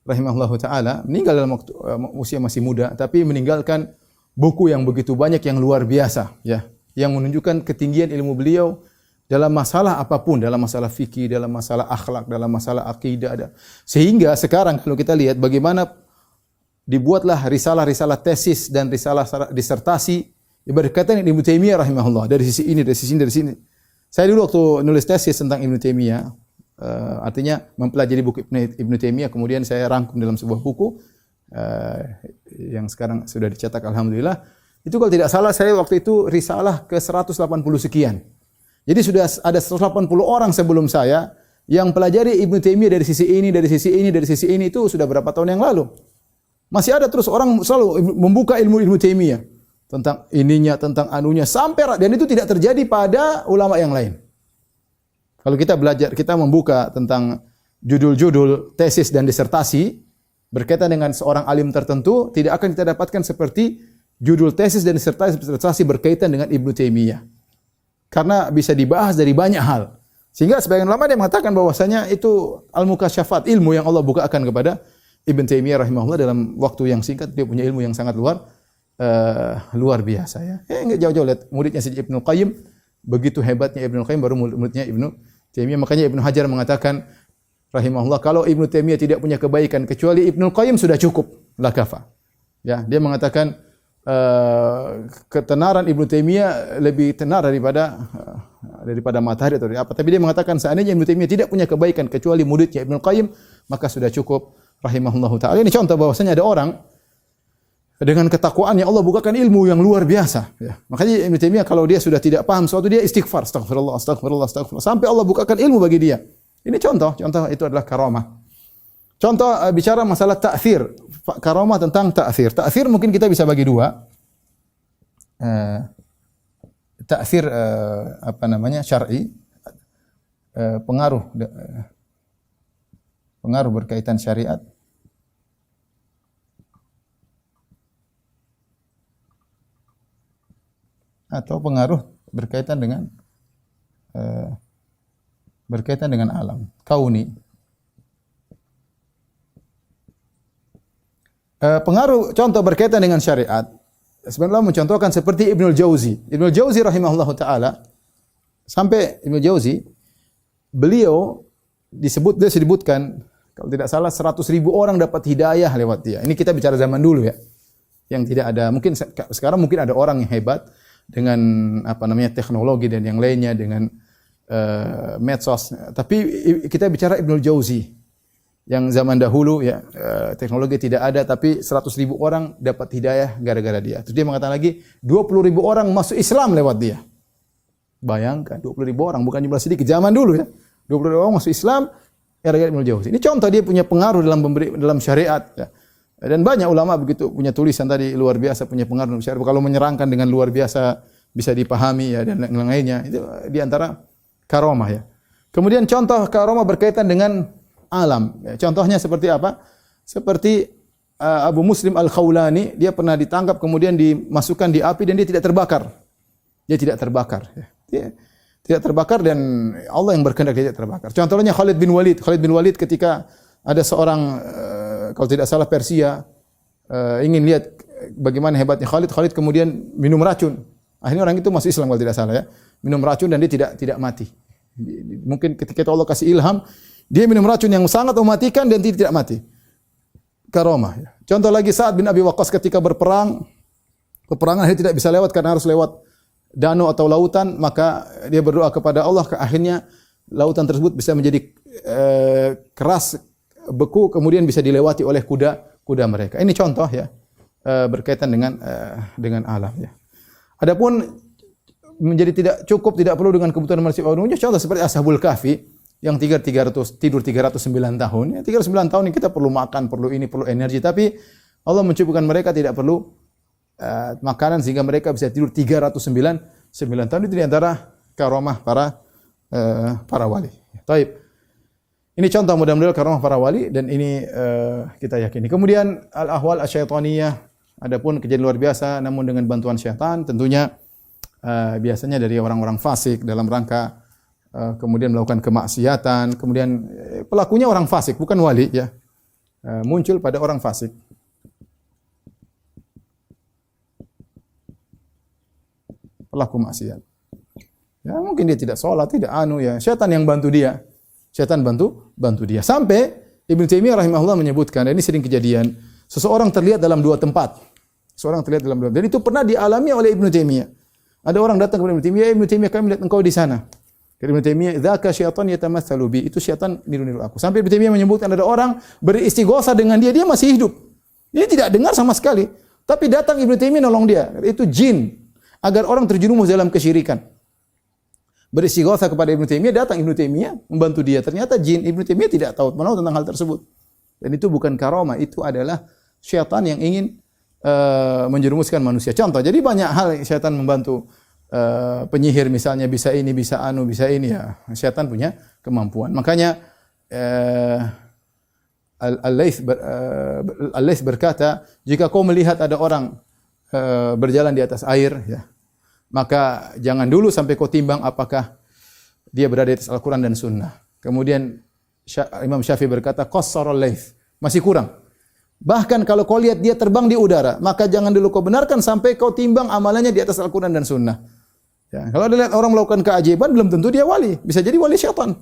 rahimahullah taala meninggal dalam waktu usia masih muda, tapi meninggalkan buku yang begitu banyak yang luar biasa ya, yang menunjukkan ketinggian ilmu beliau dalam masalah apapun, dalam masalah fikih, dalam masalah akhlak, dalam masalah akidah. Sehingga sekarang kalau kita lihat bagaimana dibuatlah risalah-risalah tesis dan risalah disertasi berkaitan dengan Ibnu Taimiyah rahimahullah, dari sisi ini, dari sisi ini, dari sini. Saya dulu waktu nulis tesis tentang Ibnu Taimiyah, artinya mempelajari buku Ibnu Taimiyah, kemudian saya rangkum dalam sebuah buku yang sekarang sudah dicetak alhamdulillah. Itu kalau tidak salah saya waktu itu risalah ke 180 sekian. Jadi sudah ada 180 orang sebelum saya yang pelajari Ibnu Taimiyah dari sisi ini, dari sisi ini, dari sisi ini, itu sudah berapa tahun yang lalu. Masih ada terus orang selalu membuka ilmu Ibnu Taimiyah tentang ininya, tentang anunya, sampai, dan itu tidak terjadi pada ulama yang lain. Kalau kita belajar, kita membuka tentang judul-judul tesis dan disertasi berkaitan dengan seorang alim tertentu, tidak akan kita dapatkan seperti judul tesis dan disertasi berkaitan dengan Ibnu Taimiyah. karena bisa dibahas dari banyak hal. Sehingga sebagian ulama dia mengatakan bahwasanya itu al-mukasyafat, ilmu yang Allah bukakan kepada Ibn Taimiyah rahimahullah dalam waktu yang singkat. Dia punya ilmu yang sangat luar biasa ya. Enggak jauh-jauh, lihat muridnya si Ibnu Qayyim, begitu hebatnya Ibnu Qayyim baru muridnya Ibnu Taimiyah. Makanya Ibnu Hajar mengatakan rahimahullah, kalau Ibnu Taimiyah tidak punya kebaikan kecuali Ibnu Qayyim sudah cukup, la kafa. Ya, dia mengatakan ketenaran Ibnu Taimiyah lebih tenar daripada matahari atau apa. Tapi dia mengatakan seandainya Ibnu Taimiyah tidak punya kebaikan kecuali muridnya Ibnu Qayyim, maka sudah cukup rahimahullahu taala. Ini contoh bahwasanya ada orang dengan ketakwaannya Allah bukakan ilmu yang luar biasa. Ya. Makanya Ibnu Taimiyah kalau dia sudah tidak paham sesuatu, dia istighfar, astagfirullah, astagfirullah, astagfirullah, sampai Allah bukakan ilmu bagi dia. Ini contoh itu adalah karamah. Contoh bicara masalah ta'thir, karamah tentang ta'thir. Ta'thir mungkin kita bisa bagi dua. Ta'thir syar'i, pengaruh berkaitan syariat. Atau pengaruh berkaitan dengan alam kauni. Pengaruh contoh berkaitan dengan syariat. Sebenarnya mencontohkan seperti Ibnul Jauzi. Ibnul Jauzi rahimahullahu taala, sampai Ibnul Jauzi beliau disebutkan kalau tidak salah 100.000 orang dapat hidayah lewat dia. Ini kita bicara zaman dulu ya. Yang tidak ada, mungkin sekarang mungkin ada orang yang hebat dengan teknologi dan yang lainnya, dengan medsos. Tapi kita bicara Ibnul Jauzi yang zaman dahulu ya, teknologi tidak ada tapi 100.000 orang dapat hidayah gara-gara dia. Terus dia mengatakan lagi 20.000 orang masuk Islam lewat dia. Bayangkan 20.000 orang, bukan jumlah sedikit zaman dulu ya. 20.000 orang masuk Islam gara-gara Ibnul Jauzi. Ini contoh dia punya pengaruh dalam syariat ya. Dan banyak ulama begitu punya tulisan tadi luar biasa, punya pengaruh dalam syariat. Kalau menyerangkan dengan luar biasa bisa dipahami ya, dan lain-lainnya. Itu di antara karamah ya. Kemudian contoh karamah berkaitan dengan alam. Ya, contohnya seperti apa? Seperti Abu Muslim Al-Khawlani, dia pernah ditangkap kemudian dimasukkan di api dan dia tidak terbakar. Dia tidak terbakar. Ya. Dia tidak terbakar dan Allah yang berkehendak dia tidak terbakar. Contohnya Khalid bin Walid. Khalid bin Walid ketika ada seorang kalau tidak salah Persia ingin lihat bagaimana hebatnya Khalid, Khalid kemudian minum racun. Akhirnya orang itu masuk Islam kalau tidak salah ya. Minum racun dan dia tidak mati. Mungkin ketika itu Allah kasih ilham, dia minum racun yang sangat mematikan dan tidak mati. Karamah. Ya. Contoh lagi Sa'ad bin Abi Waqqas ketika peperangan akhirnya tidak bisa lewat karena harus lewat danau atau lautan, maka dia berdoa kepada Allah, akhirnya lautan tersebut bisa menjadi keras, beku, kemudian bisa dilewati oleh kuda mereka. Ini contoh ya berkaitan dengan alam ya. Adapun menjadi tidak perlu dengan kebutuhan manusia umumnya, contoh seperti Ashabul Kahfi yang tidur 309 tahun. Ya, 309 tahun ini kita perlu makan, perlu ini, perlu energi, tapi Allah mencukupkan mereka tidak perlu makanan sehingga mereka bisa tidur 309 tahun. Itu di antara karamah para wali. Taib. Ini contoh mudah-mudahan karamah para wali dan ini kita yakini. Kemudian al-ahwal asyaitaniyah, adapun kejadian luar biasa namun dengan bantuan syaitan, tentunya biasanya dari orang-orang fasik dalam rangka kemudian melakukan kemaksiatan, kemudian pelakunya orang fasik bukan wali ya. Muncul pada orang fasik. Pelaku maksiat. Ya mungkin dia tidak sholat, tidak ya, syaitan yang bantu dia. Syaitan bantu dia. Sampai Ibnu Taimiyah rahimahullah menyebutkan, dan ini sering kejadian, seseorang terlihat dalam dua tempat. Dan itu pernah dialami oleh Ibnu Taimiyah. Ada orang datang kepada Ibnu Taimiyah, kami lihat engkau di sana. Kata Ibnu Taimiyah, "Dzaka syaitan yatamatsalu bi." Itu syaitan niru-niru aku. Sampai Ibnu Taimiyah menyebutkan ada orang beristighosa dengan dia masih hidup. Dia tidak dengar sama sekali. Tapi datang Ibnu Taimiyah nolong dia. Itu jin. Agar orang terjerumus dalam kesyirikan. Beristighosa kepada Ibnu Taimiyah, datang Ibnu Taimiyah membantu dia. Ternyata jin. Ibnu Taimiyah tidak tahu tentang hal tersebut. Dan itu bukan karamah, itu adalah syaitan yang ingin menjerumuskan manusia. Contoh, jadi banyak hal syaitan membantu. Penyihir misalnya bisa ini, bisa ini ya. Syaitan punya kemampuan. Makanya Al-Laits berkata, jika kau melihat ada orang berjalan di atas air ya, maka jangan dulu sampai kau timbang apakah dia berada di atas Al-Quran dan Sunnah. Kemudian Imam Syafi'i berkata, qassarul laith, masih kurang. Bahkan kalau kau lihat dia terbang di udara, maka jangan dulu kau benarkan sampai kau timbang amalannya di atas Al-Quran dan Sunnah. Ya, kalau ada lihat orang melakukan keajaiban, belum tentu dia wali. Bisa jadi wali syaitan.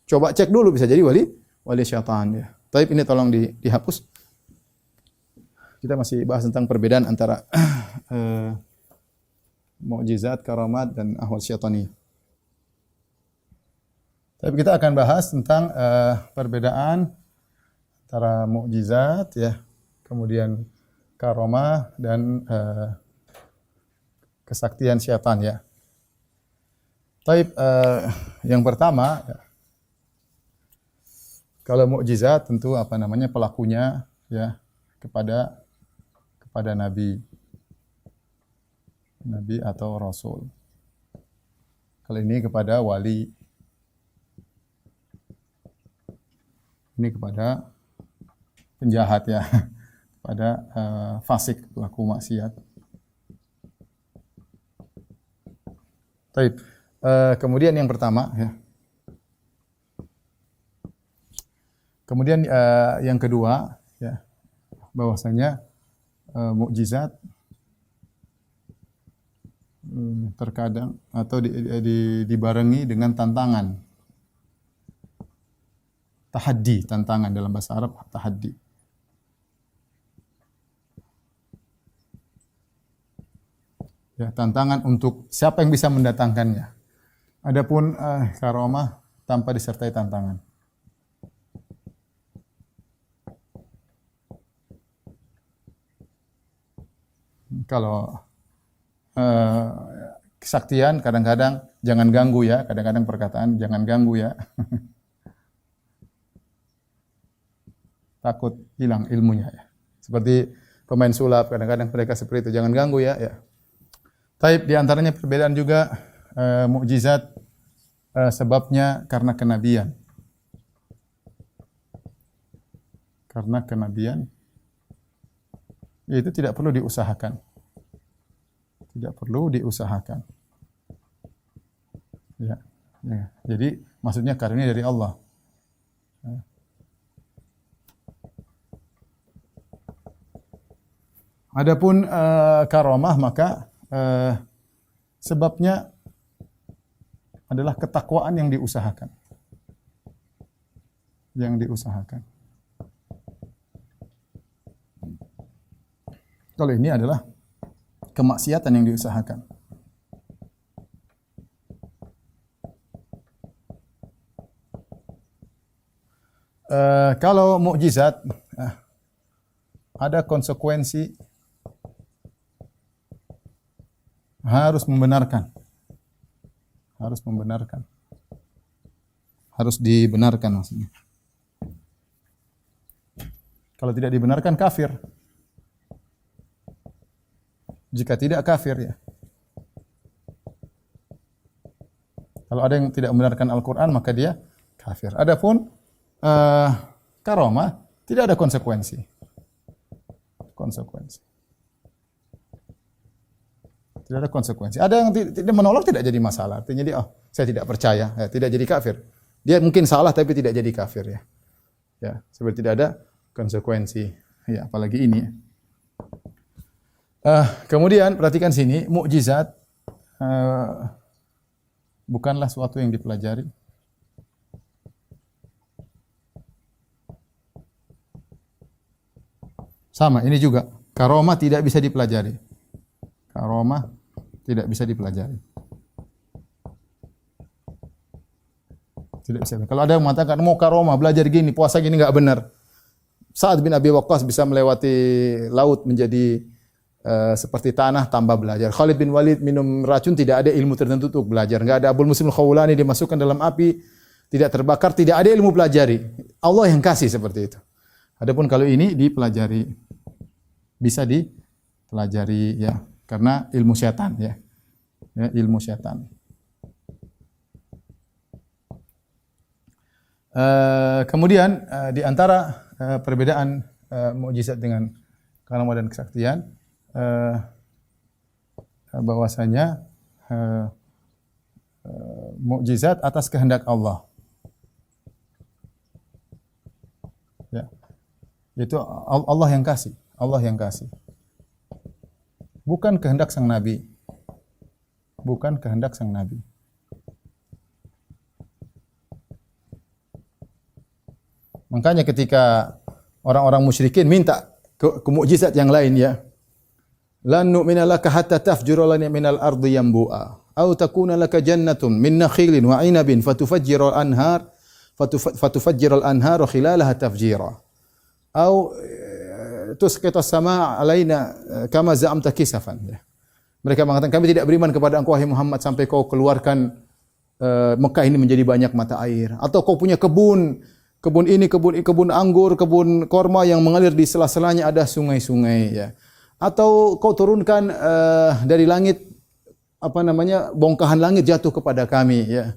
Coba cek dulu, bisa jadi wali syaitan. Ya. Tapi ini tolong dihapus. Kita masih bahas tentang perbedaan antara mukjizat, karamat, dan ahwal syaitani. Tapi kita akan bahas tentang perbedaan antara mukjizat, ya, kemudian karamah dan kesaktian syaitan, ya. Tapi yang pertama, ya, kalau mukjizat tentu pelakunya, ya, kepada nabi atau rasul. Kali ini kepada wali. Ini kepada penjahat, ya, pada fasik, pelaku maksiat. Baik. Kemudian yang pertama, ya. Kemudian yang kedua, ya, bahwasanya mukjizat terkadang atau dibarengi dengan tantangan. Tahaddi, tantangan dalam bahasa Arab, tahaddi. Ya, tantangan untuk siapa yang bisa mendatangkannya. Adapun karamah tanpa disertai tantangan. Kalau kesaktian kadang-kadang jangan ganggu, ya, kadang-kadang perkataan jangan ganggu, ya. Takut hilang ilmunya, ya. Seperti pemain sulap, kadang-kadang mereka seperti itu, jangan ganggu, ya, ya. Tapi di antaranya perbedaan juga mukjizat sebabnya karena kenabian. Karena kenabian itu tidak perlu diusahakan. Tidak perlu diusahakan. Ya, ya. Jadi maksudnya karunia dari Allah. Ya. Adapun karamah, maka sebabnya adalah ketakwaan yang diusahakan. Yang diusahakan. Kalau ini adalah kemaksiatan yang diusahakan. Kalau mukjizat ada konsekuensi, harus membenarkan. Harus membenarkan. Harus dibenarkan maksudnya. Kalau tidak dibenarkan kafir. Jika tidak kafir, ya. Kalau ada yang tidak membenarkan Al-Quran, maka dia kafir. Adapun karamah tidak ada konsekuensi. Tidak ada konsekuensi. Ada yang tidak menolak, tidak jadi masalah. Artinya dia, saya tidak percaya, ya, tidak jadi kafir. Dia mungkin salah tapi tidak jadi kafir, ya. Ya, seperti tidak ada konsekuensi. Ya, apalagi ini, ya. Kemudian perhatikan sini, mukjizat bukanlah suatu yang dipelajari. Sama, ini juga karamah tidak bisa dipelajari. Karamah tidak bisa dipelajari. Tidak bisa. Kalau ada yang mengatakan mau karamah belajar gini, puasa gini, enggak benar. Sa'ad bin Abi Waqqas bisa melewati laut menjadi seperti tanah tanpa belajar. Khalid bin Walid minum racun, tidak ada ilmu tertentu untuk belajar. Enggak ada. Abul Muslim Khawlani dimasukkan dalam api, tidak terbakar, tidak ada ilmu pelajari. Allah yang kasih seperti itu. Adapun kalau ini dipelajari, bisa dipelajari, ya, karena ilmu syaitan, ya. Ya, ilmu syaitan. Kemudian di antara perbedaan mukjizat dengan karamah dan kesaktian, bahwasanya uh, mukjizat atas kehendak Allah. Ya. Itu Allah yang kasih, Allah yang kasih. Bukan kehendak sang nabi. Bukan kehendak sang nabi. Makanya ketika orang-orang musyrikin minta ke mukjizat yang lain ya. Lan nu'mina laka hatta tafjura lana minal ardi yanbu'a aw takuna laka jannatun min nakhilin wa 'inabin fatufajjira al-anhar khilalaha tafjira aw tusqita as-samaa 'alaina kama za'amta kisafan. Mereka mengatakan kami tidak beriman kepada engkau wahai Muhammad sampai kau keluarkan Mekah ini menjadi banyak mata air, atau kau punya kebun ini, kebun anggur, kebun korma yang mengalir di sela-selanya ada sungai-sungai ya. Atau kau turunkan dari langit bongkahan langit jatuh kepada kami ya.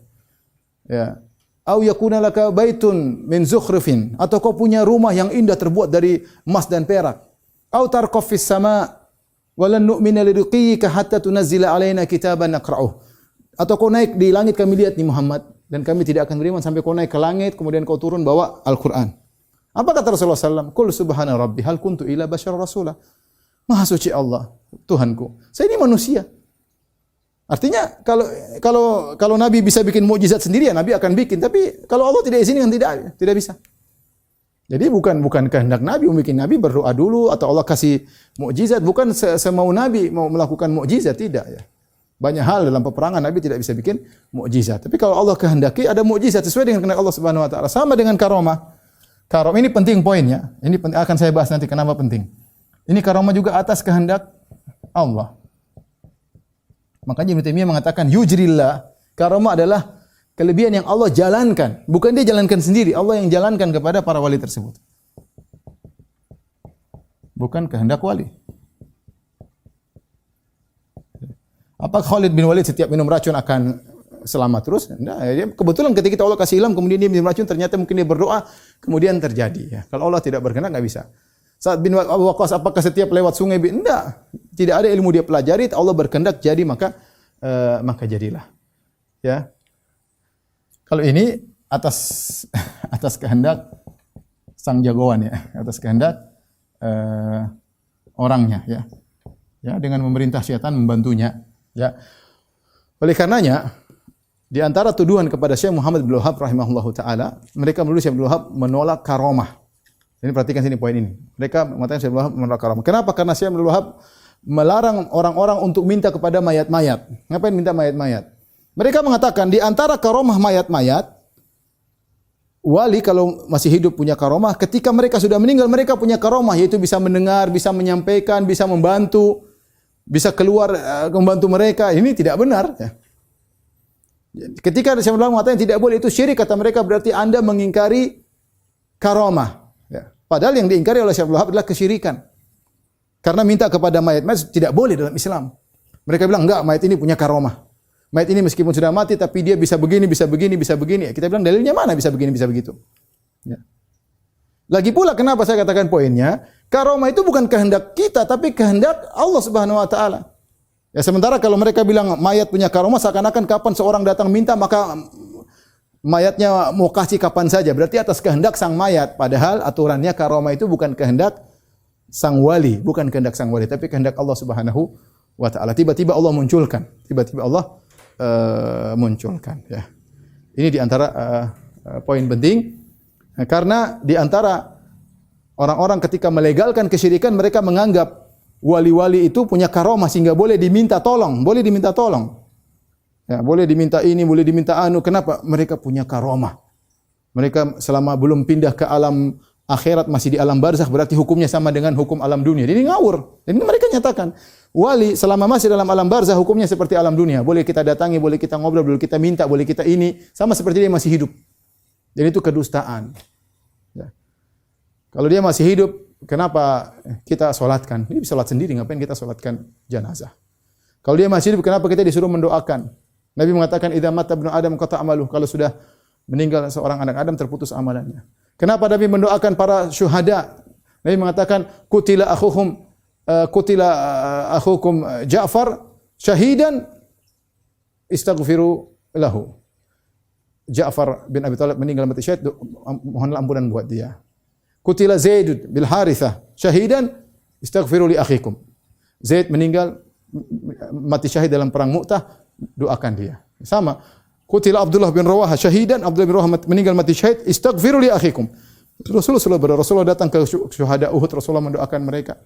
Ya. Au yakuna laka baitun min zukhrifin, atau kau punya rumah yang indah terbuat dari emas dan perak. Au tarqaf fis sama wa lan nu'mina liruqiyika hatta tunazzila alaina kitaban naqra'uh. Atau kau naik di langit kami lihat nih Muhammad, dan kami tidak akan beriman sampai kau naik ke langit kemudian kau turun bawa Al-Qur'an. Apa kata Rasulullah SAW? Qul subhana rabbi hal kuntu illa bashar rasulah. Maha suci Allah, Tuhanku. Saya ini manusia. Artinya kalau Nabi bisa bikin mukjizat sendiri ya Nabi akan bikin, tapi kalau Allah tidak izinkan tidak bisa. Jadi bukan kehendak Nabi membuat Nabi berdoa dulu atau Allah kasih mukjizat, bukan semau Nabi mau melakukan mukjizat, tidak ya. Banyak hal dalam peperangan Nabi tidak bisa bikin mukjizat. Tapi kalau Allah kehendaki ada mukjizat sesuai dengan kehendak Allah Subhanahu wa taala. Sama dengan karomah. Karomah ini penting poinnya. Ini akan saya bahas nanti kenapa penting. Ini karomah juga atas kehendak Allah. Makanya Ibnu Taimiyah mengatakan yujrillah. Karomah adalah kelebihan yang Allah jalankan, bukan dia jalankan sendiri. Allah yang jalankan kepada para wali tersebut. Bukan kehendak wali. Apa Khalid bin Walid setiap minum racun akan selamat terus? Nah, kebetulan ketika Allah kasih ilham kemudian dia minum racun, ternyata mungkin dia berdoa kemudian terjadi ya. Kalau Allah tidak berkenan enggak bisa. Sa'ad bin Abu Waqqas apakah setiap lewat sungai? Enggak. Tidak ada ilmu dia pelajari, Allah berkehendak jadi maka jadilah. Ya. Kalau ini atas kehendak sang jagoan ya, atas kehendak orangnya ya. Ya, dengan memerintah syaitan membantunya. Ya. Oleh karenanya di antara tuduhan kepada Syekh Muhammad bin Wahab rahimahullahu taala, mereka menuduh Syekh bin Wahab menolak karomah. Ini perhatikan sini poin ini. Mereka mengatakan Syekh bin Wahab menolak karomah. Kenapa? Karena Syekh bin Wahab melarang orang-orang untuk minta kepada mayat-mayat. Ngapain minta mayat-mayat? Mereka mengatakan di antara karomah mayat-mayat, wali kalau masih hidup punya karomah, ketika mereka sudah meninggal mereka punya karomah, yaitu bisa mendengar, bisa menyampaikan, bisa membantu, bisa keluar membantu mereka. Ini tidak benar ya. Ketika Syekh Muhammad mengatakan tidak boleh, itu syirik kata mereka, berarti Anda mengingkari karomah ya. Padahal yang diingkari oleh Syekh Muhammad adalah kesyirikan. Karena minta kepada mayat-mayat tidak boleh dalam Islam. Mereka bilang enggak, mayat ini punya karomah. Mayat ini meskipun sudah mati tapi dia bisa begini, bisa begini, bisa begini. Kita bilang dalilnya mana bisa begini, bisa begitu. Ya. Lagi pula kenapa saya katakan poinnya? Karomah itu bukan kehendak kita, tapi kehendak Allah Subhanahu wa taala. Ya, sementara kalau mereka bilang mayat punya karomah, seakan-akan kapan seorang datang minta maka mayatnya mau kasih kapan saja. Berarti atas kehendak sang mayat. Padahal aturannya karomah itu bukan kehendak sang wali, bukan kehendak sang wali, tapi kehendak Allah Subhanahu wa taala. Tiba-tiba Allah munculkan. Munculkan ya. Ini di antara poin penting. Karena di antara orang-orang ketika melegalkan kesyirikan, mereka menganggap wali-wali itu punya karomah sehingga boleh diminta tolong, Ya, boleh diminta ini, boleh diminta anu. Kenapa? Mereka punya karomah. Mereka selama belum pindah ke alam akhirat masih di alam barzakh, berarti hukumnya sama dengan hukum alam dunia. Jadi ngawur. Jadi mereka nyatakan, wali selama masih dalam alam barzakh hukumnya seperti alam dunia. Boleh kita datangi, boleh kita ngobrol, boleh kita minta, boleh kita ini, sama seperti dia masih hidup. Jadi itu kedustaan. Ya. Kalau dia masih hidup, kenapa kita solatkan? Dia bisa solat sendiri, ngapain kita solatkan jenazah? Kalau dia masih hidup, kenapa kita disuruh mendoakan? Nabi mengatakan, idza mata ibnu Adam qata amaluh. Kalau sudah meninggal seorang anak Adam, terputus amalannya. Kenapa Nabi mendoakan para syuhada? Nabi mengatakan, kutila akhukum Ja'far syahidan istaghfiru lahu. Ja'far bin Abi Thalib meninggal mati syahid, mohonlah ampunan buat dia. Qutila Zaid bil Harithah syahidan, istaghfiru li akhikum. Zaid meninggal mati syahid dalam perang Mu'tah, doakan dia. Sama. Qutila Abdullah bin Rawaha syahidan, Abdullah bin Rawaha meninggal mati syahid, istaghfiru li akhikum. Rasulullah datang ke syuhada Uhud, Rasulullah mendoakan mereka.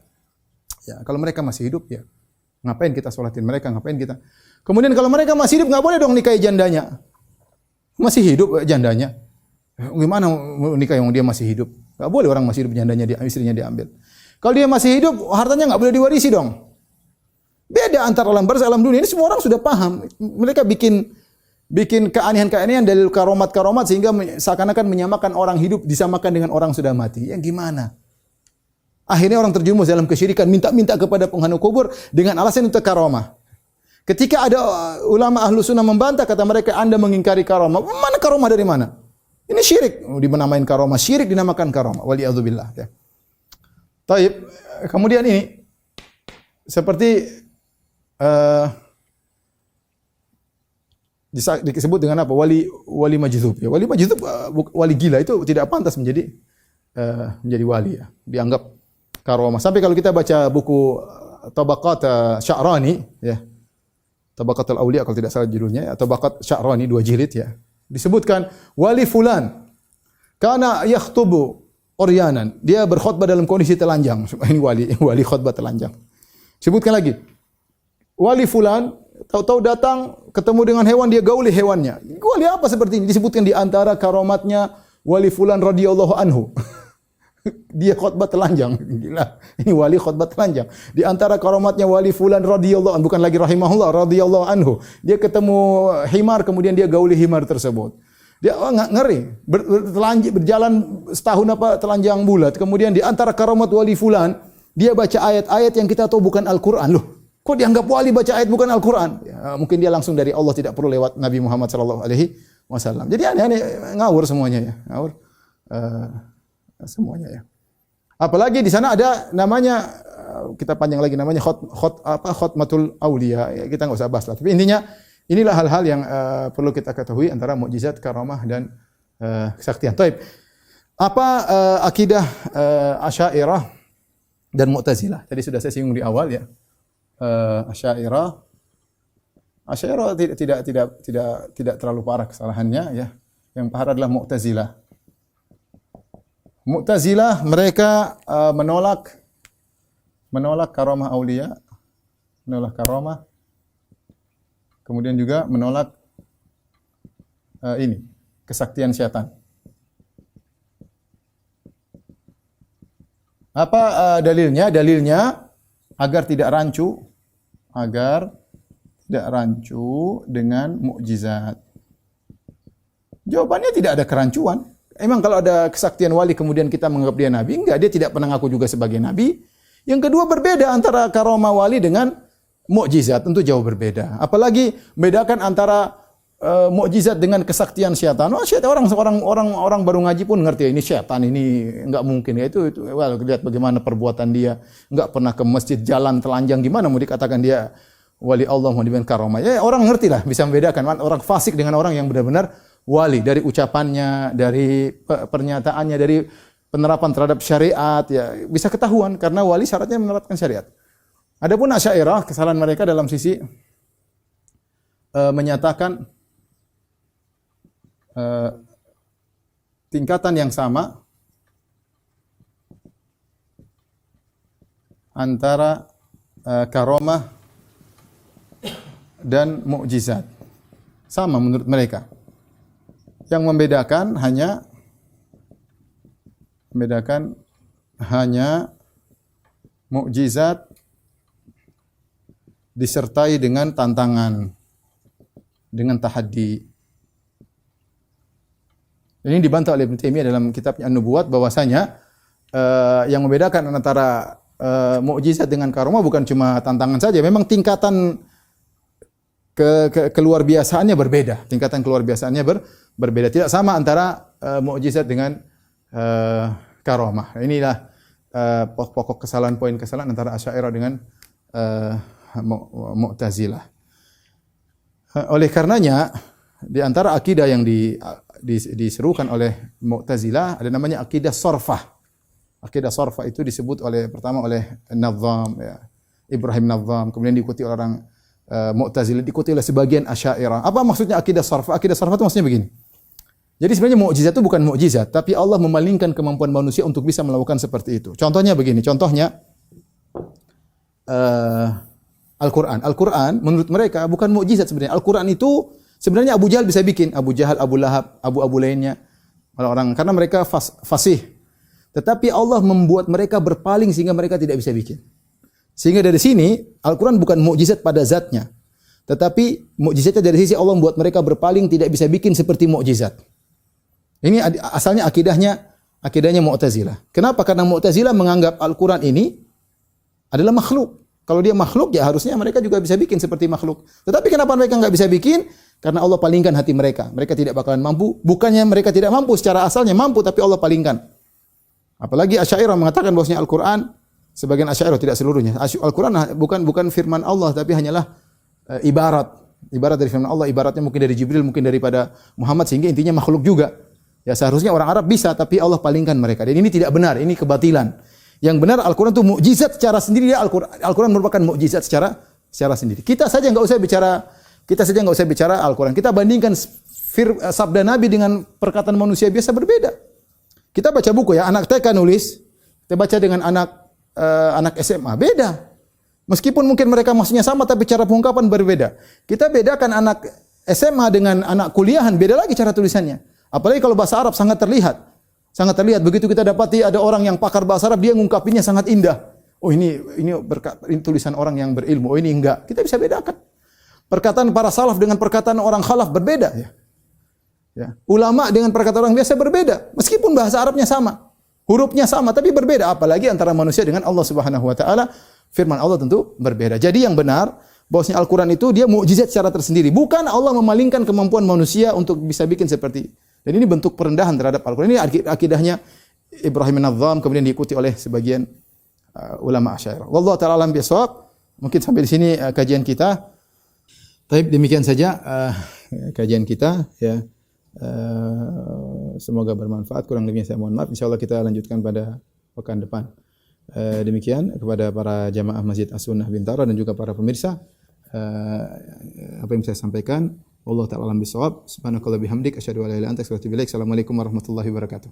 Ya, kalau mereka masih hidup ya, ngapain kita sholatin mereka? Ngapain kita? Kemudian kalau mereka masih hidup, nggak boleh dong nikahi jandanya. Masih hidup jandanya. Gimana nikah yang dia masih hidup? Nggak boleh orang masih hidup jandanya istrinya diambil. Kalau dia masih hidup, hartanya nggak boleh diwarisi dong. Beda antara alam barzakh alam dunia. Ini semua orang sudah paham. Mereka bikin keanehan-keanehan dari karomat-karomat sehingga seakan-akan menyamakan orang hidup disamakan dengan orang sudah mati. Yang gimana? Akhirnya orang terjerumus dalam kesyirikan, minta-minta kepada penghuni kubur dengan alasan untuk karomah. Ketika ada ulama ahlu sunnah membantah, kata mereka, Anda mengingkari karomah. Mana karomah dari mana? Ini syirik. Dinamakan karomah. Syirik dinamakan karomah. Waliyadzubillah. Ya. Taib. Kemudian ini, seperti disebut dengan apa? Wali majdzub. Ya. Wali majdzub, wali gila itu tidak pantas menjadi wali. Ya. Dianggap karomah. Sampai kalau kita baca buku Tabaqat Sya'rani, ya. Tabaqatul Auliya kalau tidak salah judulnya, atau Tabaqat Sya'rani 2 jilid ya. Disebutkan wali fulan kana yakhtubu uryanan. Dia berkhutbah dalam kondisi telanjang. Ini wali khutbah telanjang. Sebutkan lagi. Wali fulan tahu-tahu datang ketemu dengan hewan, dia gauli hewannya. Wali apa seperti ini? Disebutkan di antara karomatnya wali fulan radhiyallahu anhu. Dia khutbah telanjang. Gila. Ini wali khutbah telanjang. Di antara karomatnya wali fulan radhiyallahu anhu, bukan lagi rahimahullah, radhiyallahu anhu. Dia ketemu himar, kemudian dia gauli himar tersebut. Dia ngeri. Berjalan setahun telanjang bulat. Kemudian di antara karomat wali fulan, dia baca ayat-ayat yang kita tahu bukan Al-Qur'an. Loh, kok dianggap wali baca ayat bukan Al-Qur'an? Ya, mungkin dia langsung dari Allah, tidak perlu lewat Nabi Muhammad sallallahu alaihi wasallam. Jadi aneh-aneh, ngawur semuanya ya. Ngawur. Semuanya ya. Apalagi di sana ada namanya, kita panjang lagi namanya khutmatul auliya. Ya, kita enggak usah bahas lah. Tapi intinya inilah hal-hal yang perlu kita ketahui antara mukjizat, karamah dan kesaktian. Taib. Apa akidah Asy'ariyah dan Mu'tazilah? Tadi sudah saya singgung di awal ya. Asy'ariyah tidak terlalu parah kesalahannya ya. Yang parah adalah Mu'tazilah. Mu'tazilah mereka menolak karamah aulia, menolak karamah. Kemudian juga menolak kesaktian syaitan. Apa dalilnya? Dalilnya agar tidak rancu dengan mukjizat. Jawabannya tidak ada kerancuan. Emang kalau ada kesaktian wali kemudian kita menganggap dia nabi? Enggak, dia tidak pernah ngaku juga sebagai nabi. Yang kedua, berbeda antara karamah wali dengan mukjizat, tentu jauh berbeda. Apalagi membedakan antara mukjizat dengan kesaktian syaitan. Oh, syaitan orang baru ngaji pun ngerti ini syaitan, ini enggak mungkin ya. Itu lihat bagaimana perbuatan dia, enggak pernah ke masjid, jalan telanjang, gimana mau dikatakan dia wali Allah, mau dibilang karamah. Ya orang ngerti lah, bisa membedakan orang fasik dengan orang yang benar-benar wali, dari ucapannya, dari pernyataannya, dari penerapan terhadap syariat, ya bisa ketahuan karena wali syaratnya menerapkan syariat. Adapun Asy'ariyah, kesalahan mereka dalam sisi menyatakan tingkatan yang sama antara karamah dan mukjizat. Sama menurut mereka. Yang membedakan hanya mukjizat disertai dengan tantangan, dengan tahaddi. Ini dibantah oleh Ibnu Taimiyah dalam kitabnya An-Nubuwat bahwasanya yang membedakan antara mukjizat dengan karamah bukan cuma tantangan saja, memang tingkatan keluar biasaannya berbeda. Tingkatan keluar biasaannya berbeda. Tidak sama antara mukjizat dengan karamah. Inilah pokok kesalahan, poin kesalahan antara Asy'ariyah dengan Mu'tazilah. Oleh karenanya di antara akidah yang diserukan oleh Mu'tazilah ada namanya akidah sorfah. Akidah sorfah itu disebut pertama oleh Nazam, ya, Ibrahim Nazam, kemudian diikuti oleh orang Mu'tazilah, diikuti oleh sebagian Asy'ariyah. Apa maksudnya akidah sorfah? Akidah sorfah itu maksudnya begini. Jadi sebenarnya mukjizat itu bukan mukjizat, tapi Allah memalingkan kemampuan manusia untuk bisa melakukan seperti itu. Contohnya begini, Al-Quran. Al-Quran menurut mereka bukan mukjizat sebenarnya. Al-Quran itu sebenarnya Abu Jahal bisa bikin. Abu Jahal, Abu Lahab, Abu lainnya. Orang karena mereka fasih. Tetapi Allah membuat mereka berpaling sehingga mereka tidak bisa bikin. Sehingga dari sini Al-Quran bukan mukjizat pada zatnya. Tetapi mukjizatnya dari sisi Allah membuat mereka berpaling tidak bisa bikin seperti mukjizat. Ini asalnya akidahnya Mu'tazilah. Kenapa? Karena Mu'tazilah menganggap Al-Quran ini adalah makhluk. Kalau dia makhluk, ya harusnya mereka juga bisa bikin seperti makhluk. Tetapi kenapa mereka nggak bisa bikin? Karena Allah palingkan hati mereka. Mereka tidak bakalan mampu. Bukannya mereka tidak mampu secara asalnya mampu, tapi Allah palingkan. Apalagi Asy'ariyah mengatakan bahwasanya Al-Quran, sebagian Asy'ariyah tidak seluruhnya. Al-Quran bukan firman Allah, tapi hanyalah ibarat dari firman Allah. Ibaratnya mungkin dari Jibril, mungkin daripada Muhammad, sehingga intinya makhluk juga. Ya seharusnya orang Arab bisa, tapi Allah palingkan mereka. Dan ini tidak benar, ini kebatilan. Yang benar Al-Quran itu mukjizat secara sendiri. Al-Quran merupakan mukjizat secara sendiri. Kita saja nggak usah bicara Al-Quran. Kita bandingkan sabda Nabi dengan perkataan manusia biasa berbeda. Kita baca buku ya, anak TK nulis, kita baca dengan anak SMA beda. Meskipun mungkin mereka maksudnya sama, tapi cara pengungkapan berbeda. Kita bedakan anak SMA dengan anak kuliahan, beda lagi cara tulisannya. Apalagi kalau bahasa Arab sangat terlihat. Begitu kita dapati ada orang yang pakar bahasa Arab, dia ngungkapinnya sangat indah. Oh ini tulisan orang yang berilmu. Oh ini enggak. Kita bisa bedakan. Perkataan para salaf dengan perkataan orang khalaf berbeda. Ya. Ulama dengan perkataan orang biasa berbeda. Meskipun bahasa Arabnya sama, hurufnya sama, tapi berbeda. Apalagi antara manusia dengan Allah Subhanahu Wa Taala. Firman Allah tentu berbeda. Jadi yang benar, bahwasanya Al-Quran itu dia mukjizat secara tersendiri. Bukan Allah memalingkan kemampuan manusia untuk bisa bikin seperti. Dan ini bentuk perendahan terhadap Al-Quran. Ini akidahnya Ibrahim An-Nazam, kemudian diikuti oleh sebagian ulama Asy'ariyah. Wallahu ta'ala alam bisawab. Mungkin sampai di sini kajian kita. Baik, demikian saja kajian kita ya. Semoga bermanfaat. Kurang lebihnya saya mohon maaf. Insyaallah kita lanjutkan pada pekan depan. Demikian kepada para jamaah Masjid As-Sunnah Bintaro dan juga para pemirsa, apa yang saya sampaikan, wallahu ta'ala alam bisawab. Subhanakallah bihamdik asyhadu an la ilaha illa anta astaghfiruka wa atubu ilaik. Assalamualaikum warahmatullahi wabarakatuh.